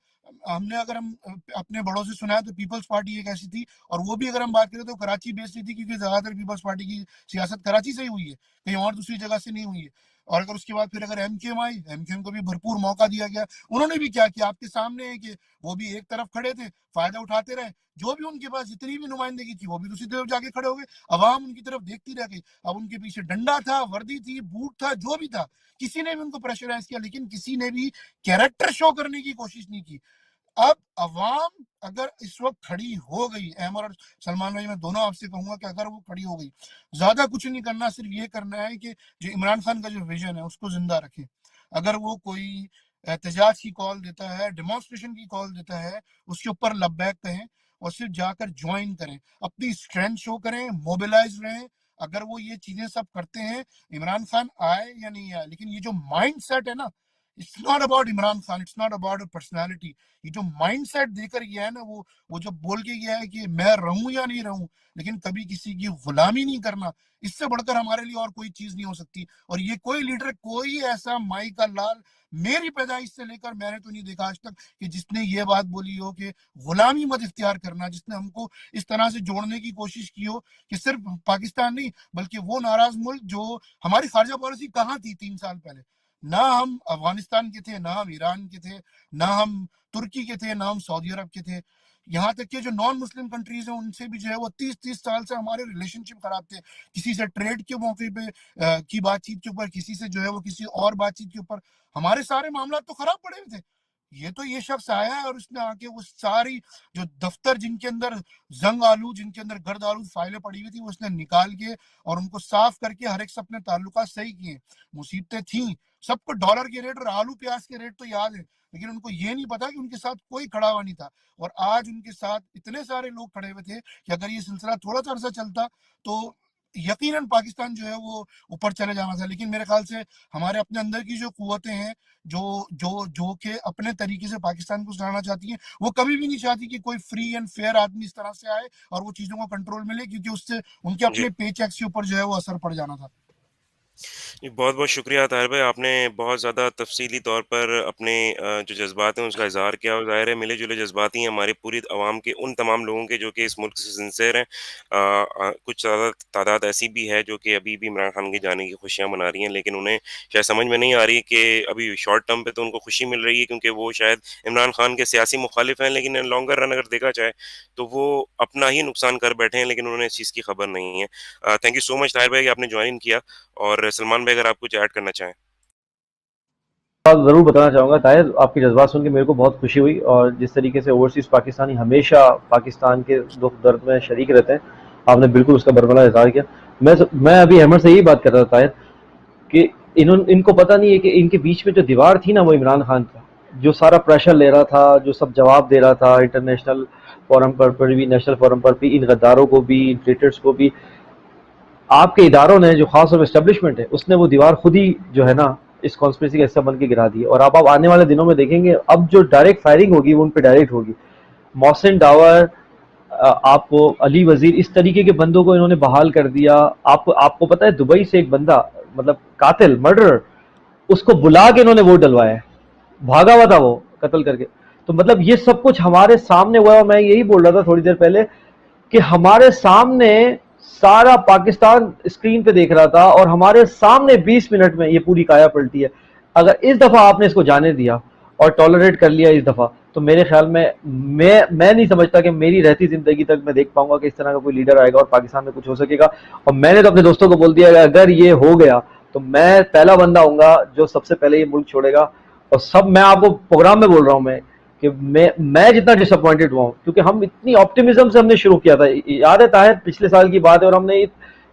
اگر ہم اپنے بڑوں سے سنا ہے تو پیپلز پارٹی ایک ایسی تھی, اور وہ بھی اگر ہم بات کریں تو کراچی بیسڈ تھی, کیونکہ زیادہ تر پیپلز پارٹی کی سیاست کراچی سے ہی ہوئی ہے, کہیں اور دوسری جگہ سے نہیں ہوئی ہے. اور اگر اس کے بعد پھر اگر ایم کیو ایم آئی, ایم کیو ایم کو بھی بھرپور موقع دیا گیا. انہوں نے بھی کیا کیا آپ کے سامنے ہے کہ وہ بھی ایک طرف کھڑے تھے, فائدہ اٹھاتے رہے, جو بھی ان کے پاس جتنی بھی نمائندگی تھی وہ بھی دوسری طرف جا کے کھڑے ہو گئے, عوام ان کی طرف دیکھتی رہ گئی. اب ان کے پیچھے ڈنڈا تھا, وردی تھی, بوٹ تھا, جو بھی تھا, کسی نے بھی ان کو پریشرائز کیا, لیکن کسی نے بھی کیریکٹر شو کرنے کی کوشش نہیں کی. اب عوام اگر اس وقت کھڑی ہو گئی, احمد اور سلمان بھائی میں دونوں آپ سے کہوں گا کہ اگر وہ کھڑی ہو گئی, زیادہ کچھ نہیں کرنا, صرف یہ کرنا ہے کہ جو عمران خان کا جو ویژن ہے اس کو زندہ رکھیں. اگر وہ کوئی احتجاج کی کال دیتا ہے, ڈیمانسٹریشن کی کال دیتا ہے, اس کے اوپر لبیک کہیں اور صرف جا کر جوائن کریں, اپنی اسٹرینتھ شو کریں, موبلائز رہیں. اگر وہ یہ چیزیں سب کرتے ہیں, عمران خان آئے یا نہیں آئے, لیکن یہ جو مائنڈ سیٹ ہے نا, it's not about Imran Khan, it's not about personality. یہ جو مائنڈ سیٹ دے کر گیا ہے نا, وہ جو بول کے گیا ہے کہ میں رہوں یا نہیں رہوں, لیکن کبھی کسی کی غلامی نہیں کرنا, اس سے بڑھ کر ہمارے لیے اور کوئی چیز نہیں ہو سکتی. اور یہ کوئی لیڈر, کوئی ایسا مائی کا لال میری پیدائش سے لے کر میں نے تو نہیں دیکھا آج تک کہ جس نے یہ بات بولی ہو کہ غلامی مت اختیار کرنا, جس نے ہم کو اس طرح سے جوڑنے کی کوشش کی ہو کہ صرف پاکستان نہیں بلکہ وہ ناراض ملک جو ہماری خارجہ پالیسی کہاں تھی 3 سال پہلے. نہ ہم افغانستان کے تھے, نہ ہم ایران کے تھے, نہ ہم ترکی کے تھے, نہ ہم سعودی عرب کے تھے. یہاں تک کہ جو نان مسلم کنٹریز ہیں ان سے بھی جو ہے وہ 30 سال سے ہمارے ریلیشن شپ خراب تھے. کسی سے ٹریڈ کے موقع پہ کی بات چیت کے اوپر, کسی سے جو ہے وہ کسی اور بات چیت کے اوپر, ہمارے سارے معاملات تو خراب پڑے ہوئے تھے. یہ شخص آیا ہے اور اس نے آ کے وہ ساری جو دفتر جن کے اندر زنگ آلود, جن کے اندر گرد آلود فائلیں پڑی ہوئی تھی, وہ اس نے نکال کے اور ان کو صاف کر کے ہر ایک سے اپنے تعلقات صحیح کیے. مصیبتیں تھیں, سب کو ڈالر کے ریٹ اور آلو پیاز کے ریٹ تو یاد ہے, لیکن ان کو یہ نہیں پتا کہ ان کے ساتھ کوئی کھڑا ہوا نہیں تھا. اور آج ان کے ساتھ اتنے سارے لوگ کھڑے ہوئے تھے کہ اگر یہ سلسلہ تھوڑا سا عرصہ چلتا تو یقیناً پاکستان جو ہے وہ اوپر چلے جانا تھا. لیکن میرے خیال سے ہمارے اپنے اندر کی جو قوتیں ہیں جو کہ اپنے طریقے سے پاکستان کو چلانا چاہتی ہیں, وہ کبھی بھی نہیں چاہتی کہ کوئی فری اینڈ فیئر آدمی اس طرح سے آئے اور وہ چیزوں کو کنٹرول میں لے, کیونکہ اس سے ان کے اپنے پے چیکس کے اوپر جو ہے وہ اثر پڑ جانا تھا. بہت بہت شکریہ طاہر بھائی, آپ نے بہت زیادہ تفصیلی طور پر اپنے جو جذبات ہیں اس کا اظہار کیا, اور ظاہر ہے ملے جلے جذبات ہی ہیں ہماری پوری عوام کے, ان تمام لوگوں کے جو کہ اس ملک سے سنسیئر ہیں. کچھ تعداد ایسی بھی ہے جو کہ ابھی بھی عمران خان کے جانے کی خوشیاں منا رہی ہیں, لیکن انہیں شاید سمجھ میں نہیں آ رہی کہ ابھی شارٹ ٹرم پہ تو ان کو خوشی مل رہی ہے کیونکہ وہ شاید عمران خان کے سیاسی مخالف ہیں, لیکن لانگر رن اگر دیکھا جائے تو وہ اپنا ہی نقصان کر بیٹھے ہیں, لیکن انہیں اس چیز کی خبر نہیں ہے. تھینک یو سو مچ طاہر بھائی کہ آپ نے جوائن کیا. اور سلمان بھائی اگر آپ کچھ ایڈ کرنا چاہیں. ضرور بتانا چاہوں گا طاہر, آپ کے جذبات سن کے میرے کو بہت خوشی ہوئی, اور جس طریقے سے اوورسیز پاکستانی ہمیشہ پاکستان کے دکھ درد میں شریک رہتے ہیں, آپ نے بالکل اس کا برملا اظہار کیا. میں ابھی احمد سے یہی بات کر رہا تھا طاہر کہ ان کو پتہ نہیں ہے کہ ان کے بیچ میں جو دیوار تھی نا وہ عمران خان کا, جو سارا پریشر لے رہا تھا, جو سب جواب دے رہا تھا انٹرنیشنل فورم پر بھی, نیشنل فورم پر بھی, ان غداروں کو بھی, ان ٹریٹرز کو بھی, آپ کے اداروں نے جو خاص طور پہ اسٹیبلشمنٹ ہے اس نے وہ دیوار خود ہی جو ہے نا اس کانسپریسی کا حصہ بن کے گرا دی. اور آپ آنے والے دنوں میں دیکھیں گے اب جو ڈائریکٹ فائرنگ ہوگی وہ ان پہ ڈائریکٹ ہوگی. محسن ڈاور, آپ کو علی وزیر, اس طریقے کے بندوں کو انہوں نے بحال کر دیا. آپ کو پتہ ہے دبئی سے ایک بندہ, مطلب قاتل, مرڈرر, اس کو بلا کے انہوں نے ووٹ ڈلوایا ہے, بھاگا ہوا تھا وہ قتل کر کے. تو مطلب یہ سب کچھ ہمارے سامنے ہوا ہے. میں یہی بول رہا تھا تھوڑی دیر پہلے کہ ہمارے سامنے سارا پاکستان اسکرین پہ دیکھ رہا تھا, اور ہمارے سامنے 20 منٹ میں یہ پوری کایا پلٹی ہے. اگر اس دفعہ آپ نے اس کو جانے دیا اور ٹالریٹ کر لیا اس دفعہ, تو میرے خیال میں نہیں سمجھتا کہ میری رہتی زندگی تک میں دیکھ پاؤں گا کہ اس طرح کا کوئی لیڈر آئے گا اور پاکستان میں کچھ ہو سکے گا. اور میں نے تو اپنے دوستوں کو بول دیا کہ اگر یہ ہو گیا تو میں پہلا بندہ ہوں گا جو سب سے پہلے یہ ملک چھوڑے گا. اور میں آپ کو پروگرام میں بول رہا ہوں کہ میں جتنا ڈس اپوائنٹڈ ہوا ہوں, کیونکہ ہم اتنی آپٹیمزم سے ہم نے شروع کیا تھا. یاد ہے طاہر پچھلے سال کی بات ہے, اور ہم نے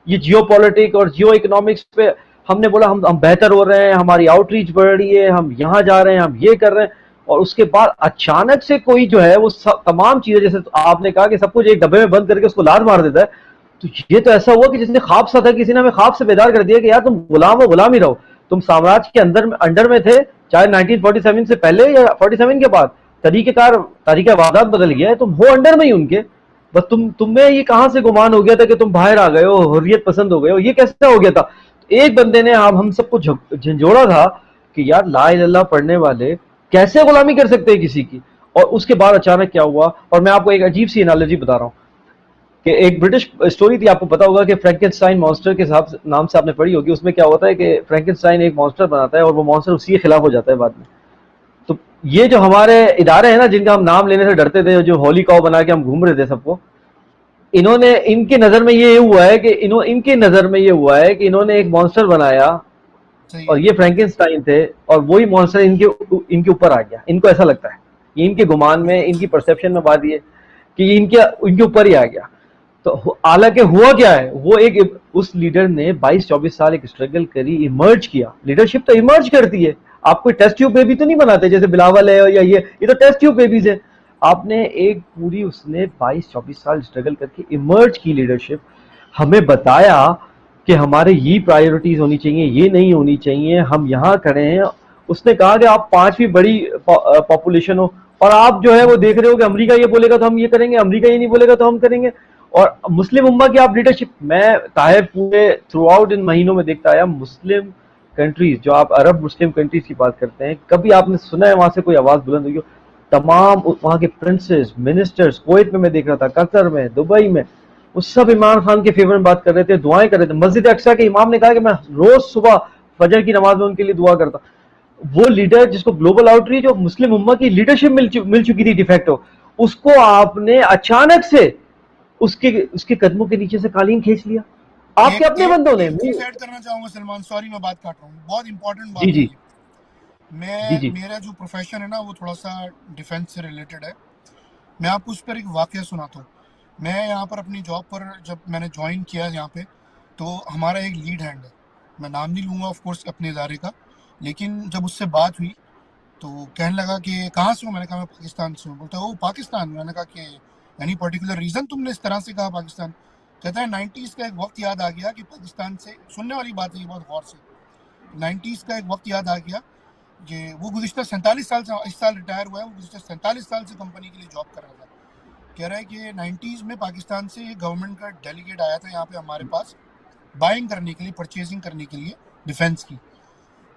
یہ جیو پالیٹک اور جیو اکنامکس پہ ہم نے بولا ہم بہتر ہو رہے ہیں, ہماری آؤٹ ریچ بڑھ رہی ہے, ہم یہاں جا رہے ہیں, ہم یہ کر رہے ہیں. اور اس کے بعد اچانک سے کوئی جو ہے وہ تمام چیزیں, جیسے آپ نے کہا کہ سب کچھ ایک ڈبے میں بند کر کے اس کو لاد مار دیتا ہے, تو یہ تو ایسا ہوا کہ جس نے خواب سا تھا, کسی نے ہمیں خواب سے بیدار کر دیا کہ یار تم غلام ہو, غلام ہی رہو. تم سامراج کے انڈر میں تھے, چاہے 1947 سے پہلے یا 47 کے بعد, طریقہ کار طریقہ واردات بدل گیا ہے, تم ہو انڈر میں ہی ان کے, بس تم میں یہ کہاں سے گمان ہو گیا تھا کہ تم باہر آ گئے ہو, حریت پسند ہو گئے ہو, یہ کیسے ہو گیا تھا؟ ایک بندے نے ہم سب کو جھنجھوڑا تھا کہ یار لا الہ الا اللہ پڑھنے والے کیسے غلامی کر سکتے ہیں کسی کی, اور اس کے بعد اچانک کیا ہوا. اور میں آپ کو ایک عجیب سی انالوجی بتا رہا ہوں کہ ایک برٹش اسٹوری تھی, آپ کو پتا ہوگا کہ فرینکنسٹائن مانسٹر کے نام سے آپ نے پڑھی ہوگی. اس میں کیا ہوتا ہے کہ فرینکنسٹائن ایک مانسٹر بناتا ہے اور وہ مانسٹر اسی کے خلاف ہو جاتا ہے بعد میں. تو یہ جو ہمارے ادارے ہیں نا جن کا ہم نام لینے سے ڈرتے تھے, جو ہولی کاؤ بنا کے ہم گھوم رہے تھے سب کو, انہوں نے ان کے نظر میں یہ ہوا ہے کہ ان کے نظر میں یہ ہوا ہے کہ انہوں نے ایک مانسٹر بنایا اور یہ فرینکنسٹائن تھے, اور وہی مانسٹر ان کے اوپر آ گیا. ان کو ایسا لگتا ہے, یہ ان کے گمان میں, ان کی پرسیپشن میں بات یہ کہ یہ ان کے اوپر ہی آ گیا. تو حالانکہ ہوا کیا ہے, وہ ایک اس لیڈر نے 22-24 سال ایک اسٹرگل کری, ایمرج کیا. لیڈرشپ تو ایمرج کرتی ہے, آپ کوئی ٹیسٹ ٹیوب بیبی تو نہیں بناتے جیسے بلاول ہے یا یہ تو ٹیسٹ ٹیوب بیبیز ہے. آپ نے ایک پوری اس نے 22-24 سال اسٹرگل کر کے ایمرج کی لیڈرشپ, ہمیں بتایا کہ ہمارے یہ پرائیورٹیز ہونی چاہیے, یہ نہیں ہونی چاہیے, ہم یہاں کھڑے ہیں. اس نے کہا کہ آپ 5ویں بڑی پاپولیشن ہو اور آپ جو ہے وہ دیکھ رہے ہو کہ امریکہ یہ بولے گا تو ہم یہ کریں گے, امریکہ یہ نہیں بولے گا تو ہم کریں گے. اور مسلم امہ کی آپ لیڈرشپ, میں طاہر پورے تھرو آؤٹ ان مہینوں میں دیکھتا آیا, مسلم کنٹریز جو آپ عرب مسلم کنٹریز کی بات کرتے ہیں, کبھی آپ نے سنا ہے وہاں سے کوئی آواز بلند ہوئی ہو؟ تمام وہاں کے پرنسز, منسٹرز, کویت میں دیکھ رہا تھا, قطر میں, دبئی میں, وہ سب عمران خان کے فیور میں بات کر رہے تھے, دعائیں کر رہے تھے. مسجد اقصیٰ کے امام نے کہا کہ میں روز صبح فجر کی نماز میں ان کے لیے دعا کرتا. وہ لیڈر جس کو گلوبل آؤٹ ریچ اور مسلم امہ کی لیڈرشپ مل چکی تھی ڈیفیکٹو, اس کو آپ نے اچانک سے اس کے قدموں کے نیچے سے قالین کھینچ لیا آپ کے اپنے بندوں نے. ایڈ کرنا چاہوں گا سلمان, سوری میں بات کاٹ رہا ہوں, بہت امپورٹنٹ بات ہے. میرا جو پروفیشن ہے نا وہ تھوڑا سا ڈیفینس سے ریلیٹڈ ہے. میں آپ کو اس پر ایک واقعہ سناتا ہوں. میں یہاں پر اپنی جاب پر جب میں نے جوائن کیا یہاں پہ, تو ہمارا ایک لیڈ ہینڈ ہے, میں نام نہیں لوں گا آف کورس اپنے ادارے کا, لیکن جب اس سے بات ہوئی تو کہنے لگا کہ کہاں سے ہوں. میں نے کہا میں پاکستان سے ہوں. بولتا وہ پاکستان. میں نے کہا کہ اینی پرٹیکولر ریزن تم نے اس طرح سے کہا پاکستان؟ کہتا ہے 90s کا ایک وقت یاد آ گیا کہ پاکستان سے, سننے والی بات ہے یہ بہت غور سے, 90s کا ایک وقت یاد آ گیا کہ وہ گزشتہ 47 سال سے, اس سال ریٹائر ہوا ہے, وہ گزشتہ 47 سال سے کمپنی کے لیے جاب کر رہا تھا. کہہ رہا ہے کہ 90s میں پاکستان سے گورنمنٹ کا ڈیلیگیٹ آیا تھا یہاں پہ ہمارے پاس بائنگ کرنے کے لیے, پرچیزنگ کرنے کے لیے ڈیفینس کی.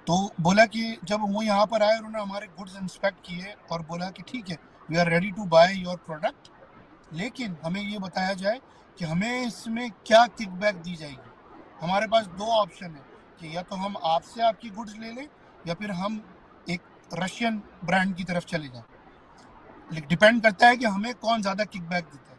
تو بولا کہ جب وہ یہاں پر آئے انہوں نے ہمارے گڈز انسپیکٹ کیے اور بولا کہ ٹھیک ہے we are ready to buy your product, لیکن ہمیں یہ بتایا جائے کہ ہمیں اس میں کیا کک بیک دی جائے گی. ہمارے پاس 2 آپشن ہیں کہ یا تو ہم آپ سے آپ کی گڈز لے لیں یا پھر ہم ایک رشین برانڈ کی طرف چلے جائیں. ڈپینڈ کرتا ہے کہ ہمیں کون زیادہ کک بیک دیتا ہے.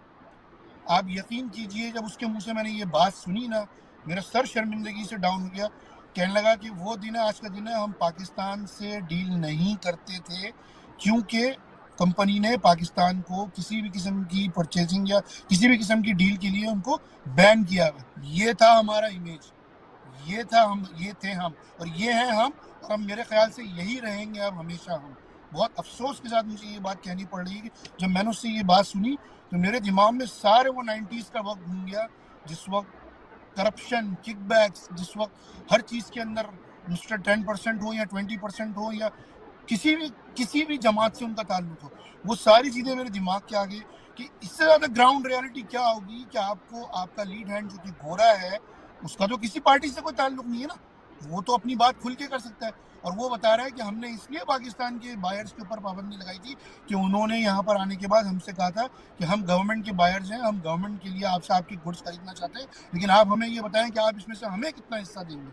آپ یقین کیجئے جب اس کے منہ سے میں نے یہ بات سنی نا, میرا سر شرمندگی سے ڈاؤن ہو گیا. کہنے لگا کہ وہ دن آج کا دن ہے, ہم پاکستان سے ڈیل نہیں کرتے تھے کیونکہ کمپنی نے پاکستان کو کسی بھی قسم کی پرچیزنگ یا کسی بھی قسم کی ڈیل کے لیے ان کو بین کیا ہوا. یہ تھا ہمارا امیج, یہ تھا ہم, یہ تھے ہم, اور یہ ہیں ہم, اور ہم میرے خیال سے یہی رہیں گے اب ہمیشہ ہم. بہت افسوس کے ساتھ مجھے یہ بات کہنی پڑ رہی ہے کہ جب میں نے اس سے یہ بات سنی تو میرے دماغ میں سارے وہ 90s کا وقت گھوم گیا جس وقت کرپشن, کک بیکس, جس وقت ہر چیز کے اندر مسٹر 10% ہو یا 20% ہو یا کسی بھی جماعت سے ان کا تعلق ہو, وہ ساری چیزیں میرے دماغ کے آگے کہ اس سے زیادہ گراؤنڈ ریالٹی کیا ہوگی کہ آپ کو آپ کا لیڈ ہینڈ جو کہ گورا ہے اس کا تو کسی پارٹی سے کوئی تعلق نہیں ہے نا, وہ تو اپنی بات کھل کے کر سکتا ہے. اور وہ بتا رہا ہے کہ ہم نے اس لیے پاکستان کے بائرز کے اوپر پابندی لگائی تھی کہ انہوں نے یہاں پر آنے کے بعد ہم سے کہا تھا کہ ہم گورنمنٹ کے بائرز ہیں, ہم گورنمنٹ کے لیے آپ سے آپ کی گڈس خریدنا چاہتے ہیں, لیکن آپ ہمیں یہ بتائیں کہ آپ اس میں سے ہمیں کتنا حصہ دیں گے.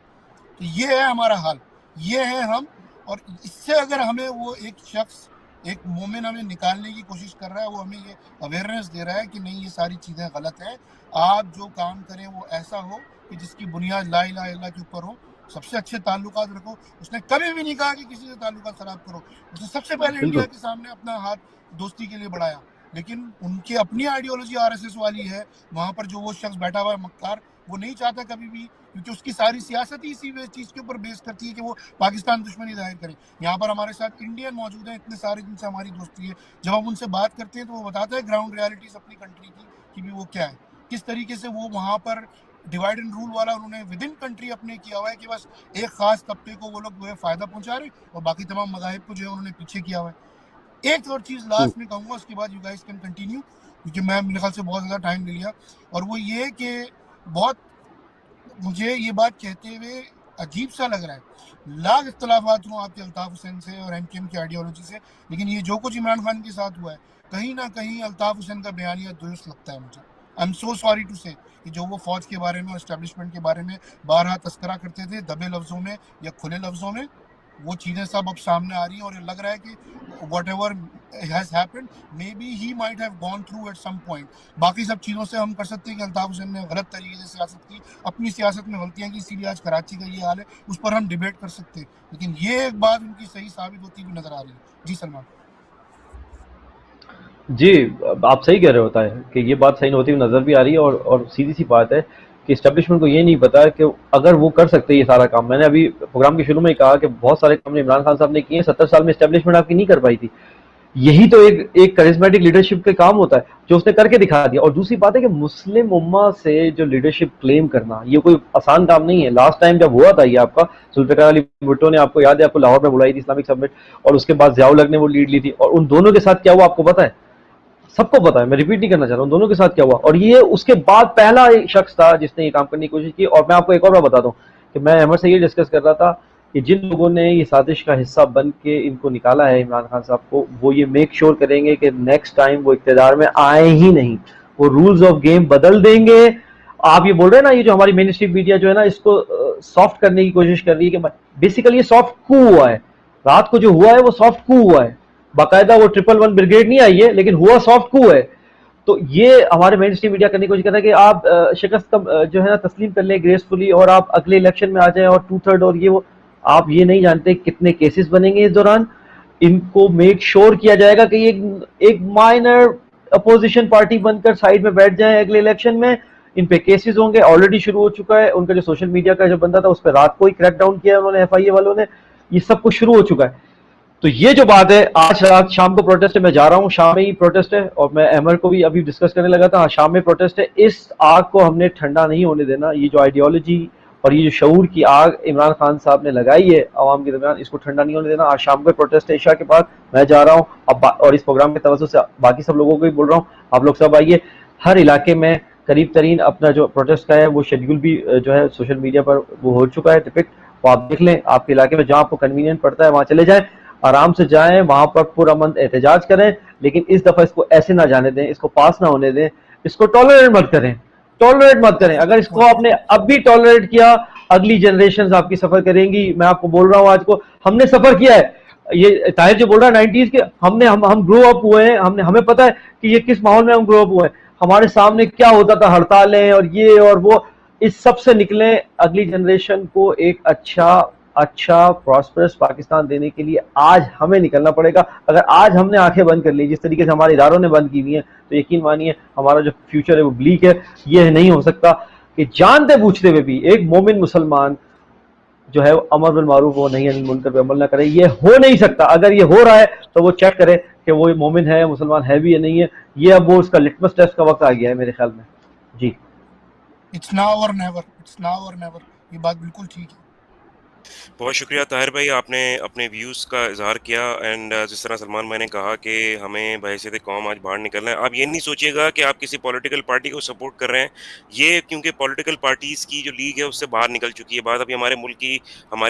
تو یہ ہے ہمارا حال, یہ ہے ہم. اور اس سے اگر ہمیں وہ ایک شخص, ایک مومن ہمیں نکالنے کی کوشش کر رہا ہے, وہ ہمیں یہ اویئرنیس دے رہا ہے کہ نہیں یہ ساری چیزیں غلط ہیں, آپ جو کام کریں وہ ایسا ہو کہ جس کی بنیاد لا الہ الا اللہ کے اوپر ہو, سب سے اچھے تعلقات رکھو. اس نے کبھی بھی نہیں کہا کہ کسی سے تعلقات خراب کرو. اس نے سب سے پہلے انڈیا کے سامنے اپنا ہاتھ دوستی کے لیے بڑھایا, لیکن ان کی اپنی آئیڈیالوجی RSS والی ہے. وہاں پر جو وہ شخص بیٹھا ہوا ہے مکار, وہ نہیں چاہتا کبھی بھی, کیونکہ اس کی ساری سیاست ہی اسی چیز کے اوپر بیس کرتی ہے کہ وہ پاکستان دشمنی ظاہر کرے. یہاں پر ہمارے ساتھ انڈین موجود ہیں اتنے سارے جن سے ہماری دوستی ہے. جب ہم ان سے بات کرتے ہیں تو وہ بتاتا ہے گراؤنڈ ریالٹیز اپنی کنٹری کی کہ بھی وہ کیا ہے, کس طریقے سے وہ وہاں پر ڈیوائڈ اینڈ رول والا انہوں نے ود ان کنٹری اپنے کیا ہوا ہے کہ بس ایک خاص طبقے کو وہ لوگ جو ہے فائدہ پہنچا رہے اور باقی تمام مذاہب کو جو ہے انہوں نے پیچھے کیا ہوا ہے. ایک اور چیز لاسٹ میں کہوں گا، اس کے بعد یو گائز کین کنٹینیو، کیونکہ میں میرے خیال سے بہت زیادہ ٹائم لے لیا، اور وہ یہ کہ بہت مجھے یہ بات کہتے ہوئے عجیب سا لگ رہا ہے، لاکھ اختلافات ہوں آپ کے الطاف حسین سے اور ایم کی آئیڈیالوجی سے، لیکن یہ جو کچھ عمران خان کے ساتھ ہوا ہے، کہیں نہ کہیں الطاف حسین کا بیانیہ درست لگتا ہے مجھے. I am so sorry to say کہ جو وہ فوج کے بارے میں اور اسٹیبلشمنٹ کے بارے میں بارہا تذکرہ کرتے تھے دبے لفظوں میں یا کھلے لفظوں میں، وہ چیزیں سب اب سامنے آ رہی ہیں، اور یہ لگ رہا ہے کہ whatever has happened may be he might have gone through at some point. باقی سب چیزوں سے ہم کر سکتے ہیں کہ الطاف حسین نے غلط طریقے سے سیاست کی، اپنی سیاست میں غلطیاں کی، اسی لیے آج کراچی کا یہ حال ہے، اس پر ہم ڈیبیٹ کر سکتے ہیں، لیکن یہ ایک بات ان کی صحیح ثابت ہوتی ہوئی نظر آ رہی ہے. جی سلمان. جی آپ صحیح کہہ رہے ہوتا ہے کہ یہ بات صحیح ہوتی ہوئی نظر بھی آ رہی ہے، اور سیدھی سی بات ہے کہ اسٹیبلشمنٹ کو یہ نہیں پتا کہ اگر وہ کر سکتے یہ سارا کام. میں نے ابھی پروگرام کے شروع میں ہی کہا کہ بہت سارے کام عمران خان صاحب نے کیے ہیں، 70 سال میں اسٹیبلشمنٹ آپ کی نہیں کر پائی تھی. یہی تو ایک کرزمیٹک لیڈرشپ کا کام ہوتا ہے جو اس نے کر کے دکھا دیا. اور دوسری بات ہے کہ مسلم امہ سے جو لیڈرشپ کلیم کرنا یہ کوئی آسان کام نہیں ہے. لاسٹ ٹائم جب ہوا تھا یہ آپ کا ذوالفقار علی بھٹو نے، آپ کو یاد ہے، آپ کو لاہور میں بلائی تھی اسلامک سبمٹ، اور اس کے بعد ضیاء الحق نے وہ لیڈ لی تھی، اور ان دونوں کے ساتھ کیا ہوا آپ کو پتا ہے، سب کو پتا ہے، میں ریپیٹ نہیں کرنا چاہ رہا ہوں ان دونوں کے ساتھ کیا ہوا. اور یہ اس کے بعد پہلا شخص تھا جس نے یہ کام کرنے کی کوشش کی. اور میں آپ کو ایک اور بات بتا دوں کہ میں احمد سے یہ ڈسکس کر رہا تھا کہ جن لوگوں نے یہ سازش کا حصہ بن کے ان کو نکالا ہے عمران خان صاحب کو، وہ یہ میک شور کریں گے کہ نیکسٹ ٹائم وہ اقتدار میں آئے ہی نہیں، وہ رولز آف گیم بدل دیں گے. آپ یہ بول رہے ہیں نا، یہ جو ہماری مین اسٹریم میڈیا جو ہے نا اس کو سافٹ کرنے کی کوشش کر رہی ہے، کہ بیسیکلی یہ سافٹ کو ہوا ہے. رات کو جو ہوا ہے وہ سافٹ کو ہوا ہے، باقاعدہ وہ 111 بریگیڈ نہیں آئی ہے، لیکن ہوا سافٹ کو ہے. تو یہ ہمارے مین اسٹریم میڈیا کرنے کی کوشش کر رہا ہے کہ آپ شکست جو ہے نا تسلیم کر لیں گریسفلی، اور آپ اگلے الیکشن میں آ جائیں اور 2/3 اور یہ وہ. آپ یہ نہیں جانتے کتنے کیسز بنیں گے اس دوران. ان کو میک شور کیا جائے گا کہ یہ ایک مائنر اپوزیشن پارٹی بن کر سائڈ میں بیٹھ جائیں اگلے الیکشن میں. ان پہ کیسز ہوں گے، آلریڈی شروع ہو چکا ہے. ان کا جو سوشل میڈیا کا جو بندہ تھا اس پہ رات کو ہی کریک ڈاؤن کیا انہوں نے، ایف آئی اے والوں نے. یہ سب کچھ شروع ہو چکا ہے. تو یہ جو بات ہے، آج رات شام کو پروٹیسٹ ہے، میں جا رہا ہوں، شام میں ہی پروٹیسٹ ہے، اور میں احمد کو بھی ابھی ڈسکس کرنے لگا تھا، شام میں پروٹیسٹ ہے. اس آگ کو ہم نے ٹھنڈا نہیں ہونے دینا. یہ جو آئیڈیالوجی اور یہ جو شعور کی آگ عمران خان صاحب نے لگائی ہے عوام کے درمیان، اس کو ٹھنڈا نہیں ہونے دینا. آج شام کو پروٹیسٹ ہے عشاء کے بعد، میں جا رہا ہوں اب، اور اس پروگرام کے توسط سے باقی سب لوگوں کو بھی بول رہا ہوں، آپ لوگ سب آئیے. ہر علاقے میں قریب ترین اپنا جو پروٹیسٹ کا ہے وہ شیڈیول بھی جو ہے سوشل میڈیا پر وہ ہو چکا ہے ڈپکٹ، وہ آپ دیکھ لیں. آپ کے علاقے میں جہاں آپ کو کنوینئنٹ پڑتا ہے وہاں چلے جائیں، آرام سے جائیں، وہاں پر پرامن احتجاج کریں. لیکن اس دفعہ اس کو ایسے نہ جانے دیں، اس کو پاس نہ ہونے دیں، اس کو ٹالریٹ مت کریں، ٹالریٹ مت کریں. اگر اس کو آپ نے اب بھی ٹالریٹ کیا، اگلی جنریشنز آپ کی سفر کریں گی. میں آپ کو بول رہا ہوں، آج کو ہم نے سفر کیا ہے. یہ طاہر جو بول رہا ہے 90s کے، ہم گرو اپ ہوئے ہیں، ہمیں پتہ ہے کہ یہ کس ماحول میں ہم گرو اپ ہوئے ہیں. ہمارے سامنے کیا ہوتا تھا، ہڑتالیں اور یہ اور وہ. اس سب سے نکلیں، اگلی جنریشن کو ایک اچھا پراسپرس پاکستان دینے کے لیے آج ہمیں نکلنا پڑے گا. اگر آج ہم نے آنکھیں بند کر لی جس طریقے سے ہمارے اداروں نے بند کی ہوئی ہیں، تو یقین مانیے ہمارا جو فیوچر ہے وہ بلیک ہے. یہ نہیں ہو سکتا کہ جانتے بوجھتے ہوئے بھی ایک مومن مسلمان جو ہے امر بالمعروف و نہی عن المنکر پہ عمل نہ کرے. یہ ہو نہیں سکتا. اگر یہ ہو رہا ہے تو وہ چیک کرے کہ وہ مومن ہے، مسلمان ہے بھی یا نہیں ہے. یہ اب وہ اس کا لٹمس ٹیسٹ کا وقت آ گیا ہے میرے خیال میں. جی اٹس ناؤ اور نیور، اٹس ناؤ اور نیور. یہ بات بالکل ٹھیک ہے. بہت شکریہ طاہر بھائی، آپ نے اپنے ویوز کا اظہار کیا. اینڈ جس طرح سلمان بھائی نے کہا کہ ہمیں بحیثیت قوم آج باہر نکلنا ہے. آپ یہ نہیں سوچیے گا کہ آپ کسی پولیٹیکل پارٹی کو سپورٹ کر رہے ہیں. یہ کیونکہ پولیٹیکل پارٹیز کی جو لیگ ہے اس سے باہر نکل چکی ہے بات. ابھی ہمارے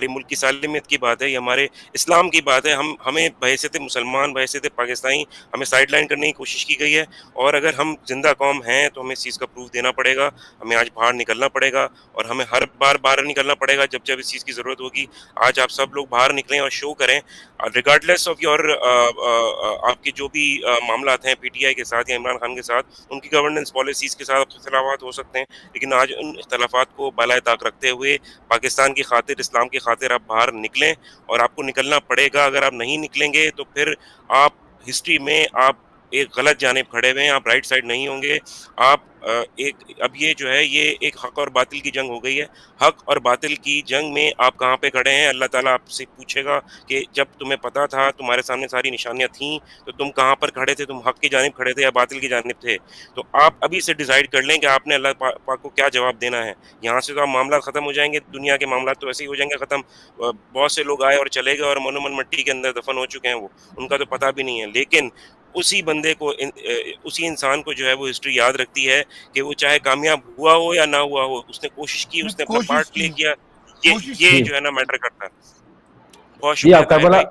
ملک کی سالمیت کی بات ہے، یہ ہمارے اسلام کی بات ہے. ہمیں بحیثیت مسلمان، بحیثیت پاکستانی ہمیں سائڈ لائن کرنے کی کوشش کی گئی ہے. اور اگر ہم زندہ قوم ہیں تو ہمیں اس چیز کا پروف دینا پڑے گا. ہمیں آج باہر نکلنا پڑے گا، اور ہمیں ہر بار باہر نکلنا پڑے گا جب اس چیز کی ضرورت ہوگی. آج آپ سب لوگ باہر نکلیں اور شو کریں، ریگارڈلیس آف یور آپ کے جو بھی معاملات ہیں پی ٹی آئی کے ساتھ یا عمران خان کے ساتھ، ان کی گورننس پالیسیز کے ساتھ اختلافات ہو سکتے ہیں، لیکن آج ان اختلافات کو بالائے طاق رکھتے ہوئے پاکستان کی خاطر، اسلام کی خاطر آپ باہر نکلیں. اور آپ کو نکلنا پڑے گا. اگر آپ نہیں نکلیں گے تو پھر آپ ہسٹری میں آپ ایک غلط جانب کھڑے ہوئے ہیں, آپ رائٹ سائڈ نہیں ہوں گے. آپ اب یہ جو ہے یہ ایک حق اور باطل کی جنگ ہو گئی ہے. حق اور باطل کی جنگ میں آپ کہاں پہ کھڑے ہیں, اللہ تعالیٰ آپ سے پوچھے گا کہ جب تمہیں پتا تھا, تمہارے سامنے ساری نشانیاں تھیں, تو تم کہاں پر کھڑے تھے, تم حق کی جانب کھڑے تھے یا باطل کی جانب تھے. تو آپ ابھی سے ڈیسائیڈ کر لیں کہ آپ نے اللہ پاک کو کیا جواب دینا ہے. یہاں سے تو آپ معاملات ختم ہو جائیں گے, دنیا کے معاملات تو ایسے ہی ہو جائیں گے ختم. بہت سے لوگ آئے اور چلے گئے اور من و من مٹی کے اندر دفن ہو چکے ہیں, وہ ان کا تو پتہ بھی نہیں ہے. لیکن اسی بندے کو, اسی انسان کو جو ہے وہ ہسٹری یاد رکھتی ہے کہ وہ چاہے کامیاب ہوا ہو یا نہ ہوا ہو, اس نے کوشش کی, اس نے اپنا کوشش پارٹ پلے کی کیا. کوشش یہ کی. جی جو ہے نا میٹر کرتا ہے. بہت جی شکریہ آپ طاہر کربلا بھائی.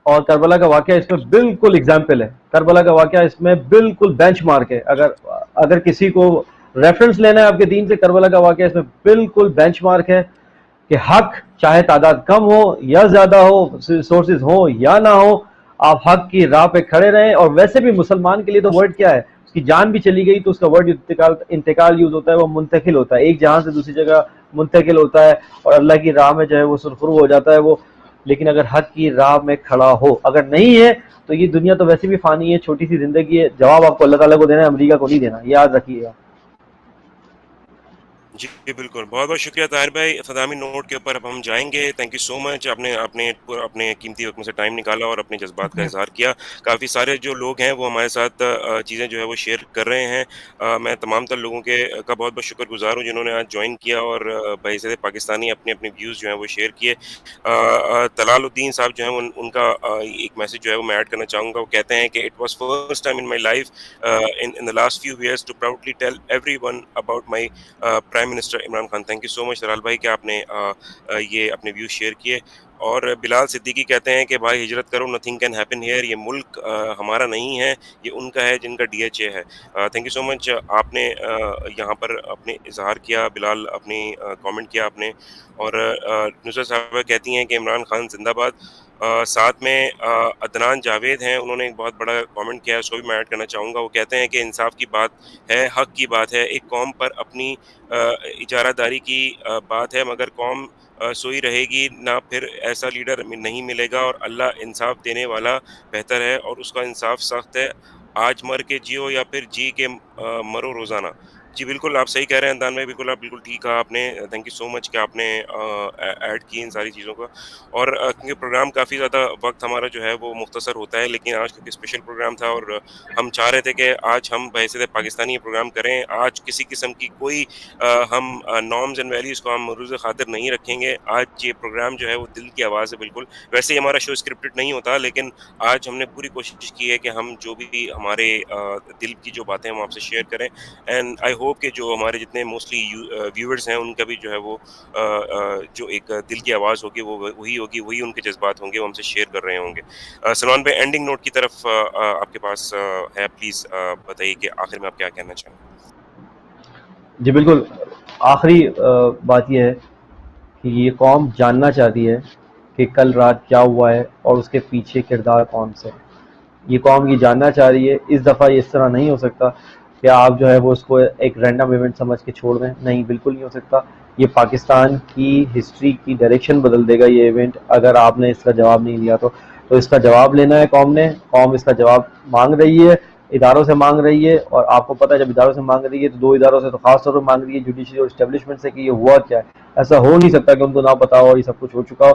اور کربلا کا واقعہ اس میں بالکل اگزامپل ہے. کربلا کا واقعہ اس میں بالکل بینچ مارک ہے. اگر کسی کو ریفرنس لینا ہے آپ کے دین سے, کربلا کا واقعہ اس میں بالکل بینچ مارک ہے کہ حق چاہے تعداد کم ہو یا زیادہ ہو, سورسز ہو یا نہ ہو, آپ حق کی راہ پہ کھڑے رہیں. اور ویسے بھی مسلمان کے لیے تو ورڈ کیا ہے, اس کی جان بھی چلی گئی تو اس کا ورڈ انتقال یوز ہوتا ہے, وہ منتقل ہوتا ہے, ایک جہاں سے دوسری جگہ منتقل ہوتا ہے اور اللہ کی راہ میں جو ہے وہ سرخرو ہو جاتا ہے وہ. لیکن اگر حق کی راہ میں کھڑا ہو, اگر نہیں ہے تو یہ دنیا تو ویسے بھی فانی ہے, چھوٹی سی زندگی ہے. جواب آپ کو اللہ تعالیٰ کو دینا ہے, امریکہ کو نہیں دینا, یاد رکھیے گا. جی بالکل, بہت بہت شکریہ طاہر بھائی. اختتامی نوٹ کے اوپر اب ہم جائیں گے. تھینک یو سو مچ, آپ نے اپنے قیمتی وقت میں سے ٹائم نکالا اور اپنے جذبات کا شکریہ. اظہار کیا. کافی سارے جو لوگ ہیں وہ ہمارے ساتھ چیزیں جو ہے وہ شیئر کر رہے ہیں. میں تمام تر لوگوں کا بہت بہت شکر گزار ہوں جنہوں نے آج جوائن کیا اور بحیثیت پاکستانی اپنے ویوز جو ہیں وہ شیئر کیے. طلال الدین صاحب جو ہیں ان کا ایک میسج جو ہے وہ میں ایڈ کرنا چاہوں گا. وہ کہتے ہیں کہ it was first time in my life in the last few years to proudly tell everyone about my prime minister Imran Khan. Thank you so much Talal بھائی کہ آپ نے یہ اپنے ویوز شیئر کیے. اور بلال صدیقی کہتے ہیں کہ بھائی ہجرت کرو, نتھنگ کین ہیپن ہیئر. یہ ملک ہمارا نہیں ہے, یہ ان کا ہے جن کا ڈی ایچ اے ہے. تھینک یو سو مچ, آپ نے یہاں پر اپنے اظہار کیا, بلال اپنی کامنٹ کیا آپ نے. اور نصرت صاحبہ کہتی ہیں کہ عمران خان زندہ باد. ساتھ میں عدنان جاوید ہیں, انہوں نے ایک بہت بڑا کامنٹ کیا ہے, اس کو بھی میں ایڈ کرنا چاہوں گا. وہ کہتے ہیں کہ انصاف کی بات ہے, حق کی بات ہے, ایک قوم پر اپنی اجارہ داری کی بات ہے, مگر قوم سوئی رہے گی نہ, پھر ایسا لیڈر نہیں ملے گا. اور اللہ انصاف دینے والا بہتر ہے اور اس کا انصاف سخت ہے. آج مر کے جیو یا پھر جی کے مرو روزانہ. جی بالکل آپ صحیح کہہ رہے ہیں اندان بھائی, بالکل آپ بالکل ٹھیک کہا آپ نے. تھینک یو سو مچ کہ آپ نے ایڈ کی ان ساری چیزوں کا. اور کیونکہ پروگرام کافی زیادہ وقت ہمارا جو ہے وہ مختصر ہوتا ہے, لیکن آج کیونکہ اسپیشل پروگرام تھا اور ہم چاہ رہے تھے کہ آج ہم بحیثیت پاکستانی یہ پروگرام کریں. آج کسی قسم کی کوئی ہم نارمز اینڈ ویلیوز کو ہم مروز خاطر نہیں رکھیں گے. آج یہ پروگرام جو ہے وہ دل کی آواز ہے بالکل. ویسے ہی ہمارا شو اسکرپٹڈ نہیں ہوتا, لیکن آج ہم نے پوری کوشش کی ہے کہ ہم جو بھی ہمارے دل کی جو باتیں ہم آپ سے شیئر کریں. اینڈ آئی ہوپ کہ جو ہمارے جتنے موسٹلی ویورز ہیں ان کا بھی جو ہے وہ جو ایک دل کی آواز ہوگی وہ وہی ہوگی, وہی ان کے جذبات ہوں گے, وہ ہم سے شیئر کر رہے ہوں گے. سلمان بھائی اینڈنگ نوٹ کی طرف آپ کے پاس ہے, پلیز بتائیے کہ آخر میں آپ کیا کہنا چاہیں گے. جی بالکل, آخری بات یہ ہے کہ یہ قوم جاننا چاہتی ہے کہ کل رات کیا ہوا ہے اور اس کے پیچھے کردار کون سے. یہ قوم یہ جاننا چاہ رہی ہے. اس دفعہ یہ اس طرح نہیں ہو سکتا کہ آپ جو ہے وہ اس کو ایک رینڈم ایونٹ سمجھ کے چھوڑ دیں. نہیں, بالکل نہیں ہو سکتا. یہ پاکستان کی ہسٹری کی ڈائریکشن بدل دے گا یہ ایونٹ, اگر آپ نے اس کا جواب نہیں لیا تو اس کا جواب لینا ہے قوم نے. قوم اس کا جواب مانگ رہی ہے, اداروں سے مانگ رہی ہے. اور آپ کو پتہ ہے جب اداروں سے مانگ رہی ہے تو دو اداروں سے تو خاص طور پر مانگ رہی ہے, جوڈیشری اور اسٹیبلشمنٹ سے, کہ یہ ہوا کیا ہے. ایسا ہو نہیں سکتا کہ ان کو نہ پتا ہو, یہ سب کچھ ہو چکا ہو.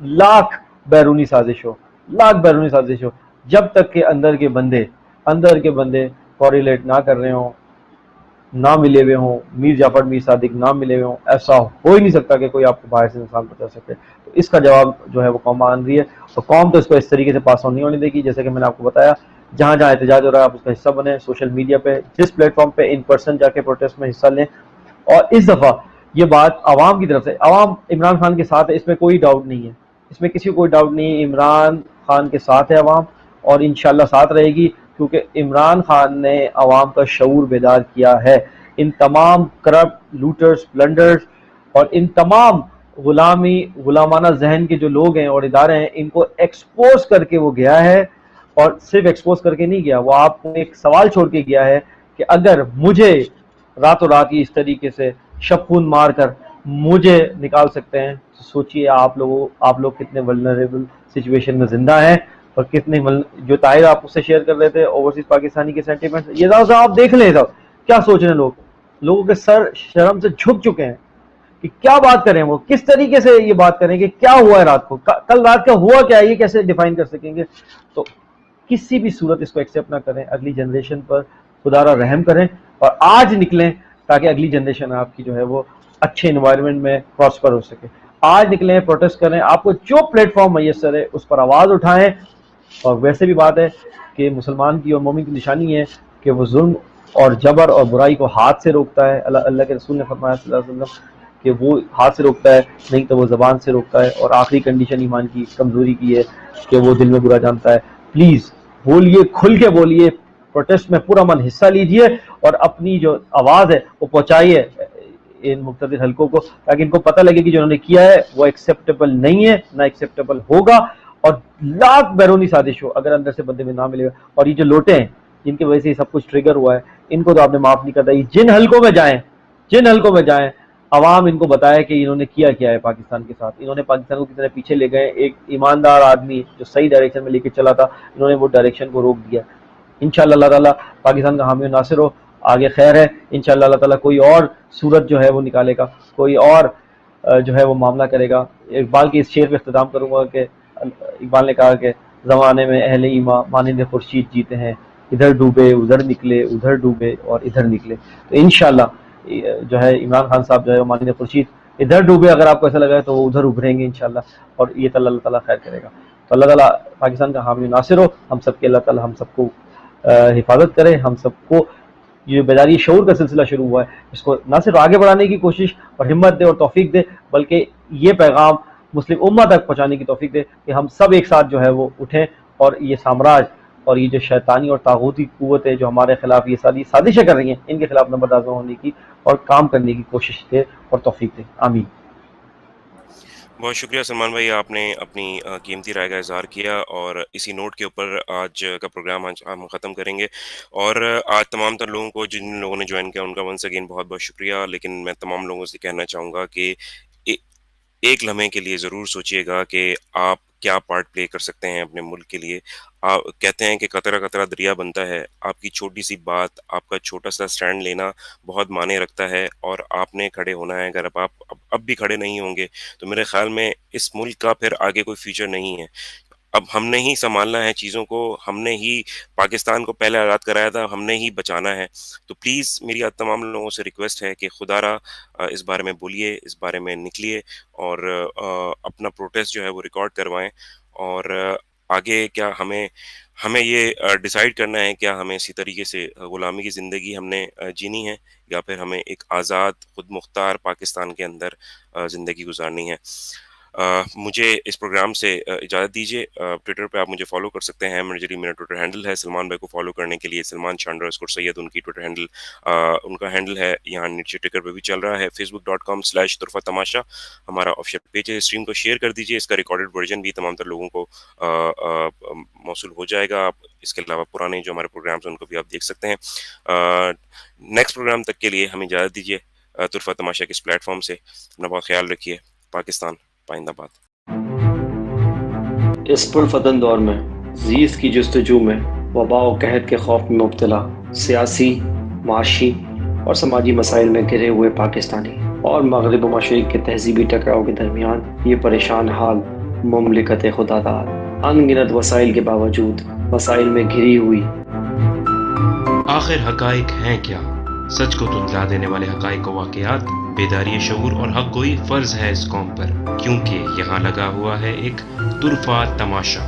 لاکھ بیرونی سازش ہو, جب تک کہ اندر کے بندے کوریلیٹ نہ کر رہے ہوں, نہ ملے ہوئے ہوں, میر جعفر میر صادق نہ ملے ہوئے ہوں, ایسا ہو ہی نہیں سکتا کہ کوئی آپ کو باہر سے انسان بتا سکے. تو اس کا جواب جو ہے وہ قوم مان رہی ہے, اور قوم تو اس کو اس طریقے سے پاس آن نہیں ہونے دے گی. جیسے کہ میں نے آپ کو بتایا, جہاں جہاں احتجاج ہو رہا ہے آپ اس کا حصہ بنیں, سوشل میڈیا پہ, جس پلیٹ فارم پہ ان پرسن جا کے پروٹیسٹ میں حصہ لیں. اور اس دفعہ یہ بات عوام کی طرف سے, عوام عمران خان کے ساتھ ہے, اس میں کوئی ڈاؤٹ نہیں ہے, اس میں کسی کو کوئی ڈاؤٹ نہیں ہے. عمران خان کے ساتھ ہے عوام, اور انشاءاللہ ساتھ رہے گی, کیونکہ عمران خان نے عوام کا شعور بیدار کیا ہے. ان تمام کرپٹ لوٹرز پلنڈرز اور ان تمام غلامانہ ذہن کے جو لوگ ہیں اور ادارے ہیں, ان کو ایکسپوز کر کے وہ گیا ہے. اور صرف ایکسپوز کر کے نہیں گیا, وہ آپ کو ایک سوال چھوڑ کے گیا ہے کہ اگر مجھے راتوں رات ہی اس طریقے سے شپون مار کر مجھے نکال سکتے ہیں, تو سوچئے آپ لوگ کتنے ولنریبل سچویشن میں زندہ ہیں. اور کتنے جو طاہر آپ اس سے شیئر کر رہے تھے اوورسیز پاکستانی کے سینٹیمنٹ، یہ صاحب آپ دیکھ لیں صاحب کیا سوچ رہے ہیں لوگوں کے سر شرم سے جھک چکے ہیں کہ کیا بات کریں، وہ کس طریقے سے یہ بات کریں کہ کیا ہوا ہے رات کو، کل رات کا ہوا کیا ہے، یہ کیسے ڈیفائن کر سکیں گے. تو کسی بھی صورت اس کو ایکسیپٹ نہ کریں، اگلی جنریشن پر خدا را رحم کریں اور آج نکلیں تاکہ اگلی جنریشن آپ کی جو ہے وہ اچھے انوائرمنٹ میں پراسپر ہو سکے. آج نکلیں، پروٹیسٹ کریں، آپ کو جو پلیٹ فارم میسر ہے اس پر آواز اٹھائیں. اور ویسے بھی بات ہے کہ مسلمان کی اور مومن کی نشانی ہے کہ وہ ظلم اور جبر اور برائی کو ہاتھ سے روکتا ہے. اللہ کے رسول نے فرمایا صلی اللہ علیہ وسلم کہ وہ ہاتھ سے روکتا ہے، نہیں تو وہ زبان سے روکتا ہے. اور آخری کنڈیشن ایمان کی کمزوری کی ہے کہ وہ دل میں برا جانتا ہے. پلیز بولیے، کھل کے بولیے، پروٹیسٹ میں پورا من حصہ لیجئے اور اپنی جو آواز ہے وہ پہنچائیے ان مقتدر حلقوں کو، تاکہ ان کو پتہ لگے کہ جو انہوں نے کیا ہے وہ ایکسیپٹیبل نہیں ہے، نہ ایکسیپٹیبل ہوگا. اور لاکھ بیرونی سازش ہو اگر اندر سے بندے میں نہ ملے گا. اور یہ جو لوٹے ہیں جن کی وجہ سے یہ سب کچھ ٹریگر ہوا ہے، ان کو تو آپ نے معاف نہیں کرتا. یہ جن حلقوں میں جائیں عوام ان کو بتائے کہ انہوں نے کیا ہے پاکستان کے ساتھ. انہوں نے پاکستان کو کتنے پیچھے لے گئے. ایک ایماندار آدمی جو صحیح ڈائریکشن میں لے کے چلا تھا، انہوں نے وہ ڈائریکشن کو روک دیا. انشاءاللہ اللہ تعالیٰ پاکستان کا حامی و ناصر ہو. آگے خیر ہے انشاءاللہ اللہ تعالیٰ کوئی اور صورت جو ہے وہ نکالے گا، کوئی اور جو ہے وہ معاملہ کرے گا. اقبال کے اس شعر پہ اختتام کروں گا کہ اقبال نے کہا کہ زمانے میں اہل ایمان مانند خورشید جیتے ہیں، ادھر ڈوبے ادھر نکلے، ادھر ڈوبے اور ادھر نکلے. تو انشاءاللہ جو ہے عمران خان صاحب جو ہے مانند خورشید ادھر ڈوبے، اگر آپ کو ایسا لگا ہے تو وہ ادھر ابھریں گے انشاءاللہ، اور یہ تو اللہ تعالیٰ خیر کرے گا. تو اللہ تعالیٰ پاکستان کا حامی ناصر ہو. ہم سب کے اللہ تعالیٰ ہم سب کو حفاظت کرے. ہم سب کو یہ بیداری شعور کا سلسلہ شروع ہوا ہے اس کو نہ صرف آگے بڑھانے کی کوشش اور ہمت دے اور توفیق دے، بلکہ یہ پیغام مسلم امہ تک پہنچانے کی توفیق دے کہ ہم سب ایک ساتھ جو ہے وہ اٹھیں اور یہ سامراج اور یہ جو شیطانی اور طاغوتی قوتیں جو ہمارے خلاف یہ ساری سازشیں کر رہی ہیں، ان کے خلاف نمبردار ہونے کی اور کام کرنے کی کوشش دے اور توفیق دے. آمین. بہت شکریہ سلمان بھائی، آپ نے اپنی قیمتی رائے کا اظہار کیا، اور اسی نوٹ کے اوپر آج کا پروگرام ہم ختم کریں گے. اور آج تمام تر لوگوں کو جن لوگوں نے جوائن کیا ان کا ونس اگین بہت بہت شکریہ. لیکن میں تمام لوگوں سے کہنا چاہوں گا کہ ایک لمحے کے لیے ضرور سوچئے گا کہ آپ کیا پارٹ پلے کر سکتے ہیں اپنے ملک کے لیے. کہتے ہیں کہ قطرہ قطرہ دریا بنتا ہے. آپ کی چھوٹی سی بات، آپ کا چھوٹا سا سٹینڈ لینا بہت معنی رکھتا ہے، اور آپ نے کھڑے ہونا ہے. اگر اب بھی کھڑے نہیں ہوں گے تو میرے خیال میں اس ملک کا پھر آگے کوئی فیوچر نہیں ہے. اب ہم نے ہی سنبھالنا ہے چیزوں کو، ہم نے ہی پاکستان کو پہلے آزاد کرایا تھا، ہم نے ہی بچانا ہے. تو پلیز میری تمام لوگوں سے ریکویسٹ ہے کہ خدا را اس بارے میں بولیے، اس بارے میں نکلیے، اور اپنا پروٹیسٹ جو ہے وہ ریکارڈ کروائیں. اور آگے کیا ہمیں یہ ڈیسائیڈ کرنا ہے کیا ہمیں اسی طریقے سے غلامی کی زندگی ہم نے جینی ہے، یا پھر ہمیں ایک آزاد خود مختار پاکستان کے اندر زندگی گزارنی ہے. مجھے اس پروگرام سے اجازت دیجیے. ٹویٹر پہ آپ مجھے فالو کر سکتے ہیں، میرا ٹویٹر ہینڈل ہے. سلمان بھائی کو فالو کرنے کے لیے سلمان _سید ان کی ٹویٹر ہینڈل، ان کا ہینڈل ہے. یہاں نیچے ٹکر پہ بھی چل رہا ہے. facebook.com/طرفہ تماشا ہمارا آفیشیل پیج ہے. اسٹریم کو شیئر کر دیجیے. اس کا ریکارڈڈ ورژن بھی تمام تر لوگوں کو موصول ہو جائے گا. آپ اس کے علاوہ پرانے جو ہمارے پروگرامز ہیں ان کو بھی آپ دیکھ سکتے ہیں. نیکسٹ پروگرام تک کے لیے ہمیں اجازت دیجیے طرفہ تماشا کے اس پلیٹ فارم سے. اپنا بہت خیال رکھیے. پاکستان پائندہ باد. اس پرفتن دور میں زیست کی جستجو میں وبا و قحط کے خوف میں مبتلا سیاسی، معاشی اور سماجی مسائل میں گھرے ہوئے پاکستانی اور مغرب و مشرق کے تہذیبی ٹکراؤ کے درمیان یہ پریشان حال مملکت خدا داد ان گنت وسائل کے باوجود مسائل میں گھری ہوئی. آخر حقائق ہیں کیا؟ سچ کو تجلا دینے والے حقائق و واقعات، بیداری شعور اور حق گوئی فرض ہے اس قوم پر، کیونکہ یہاں لگا ہوا ہے ایک طرفہ تماشا.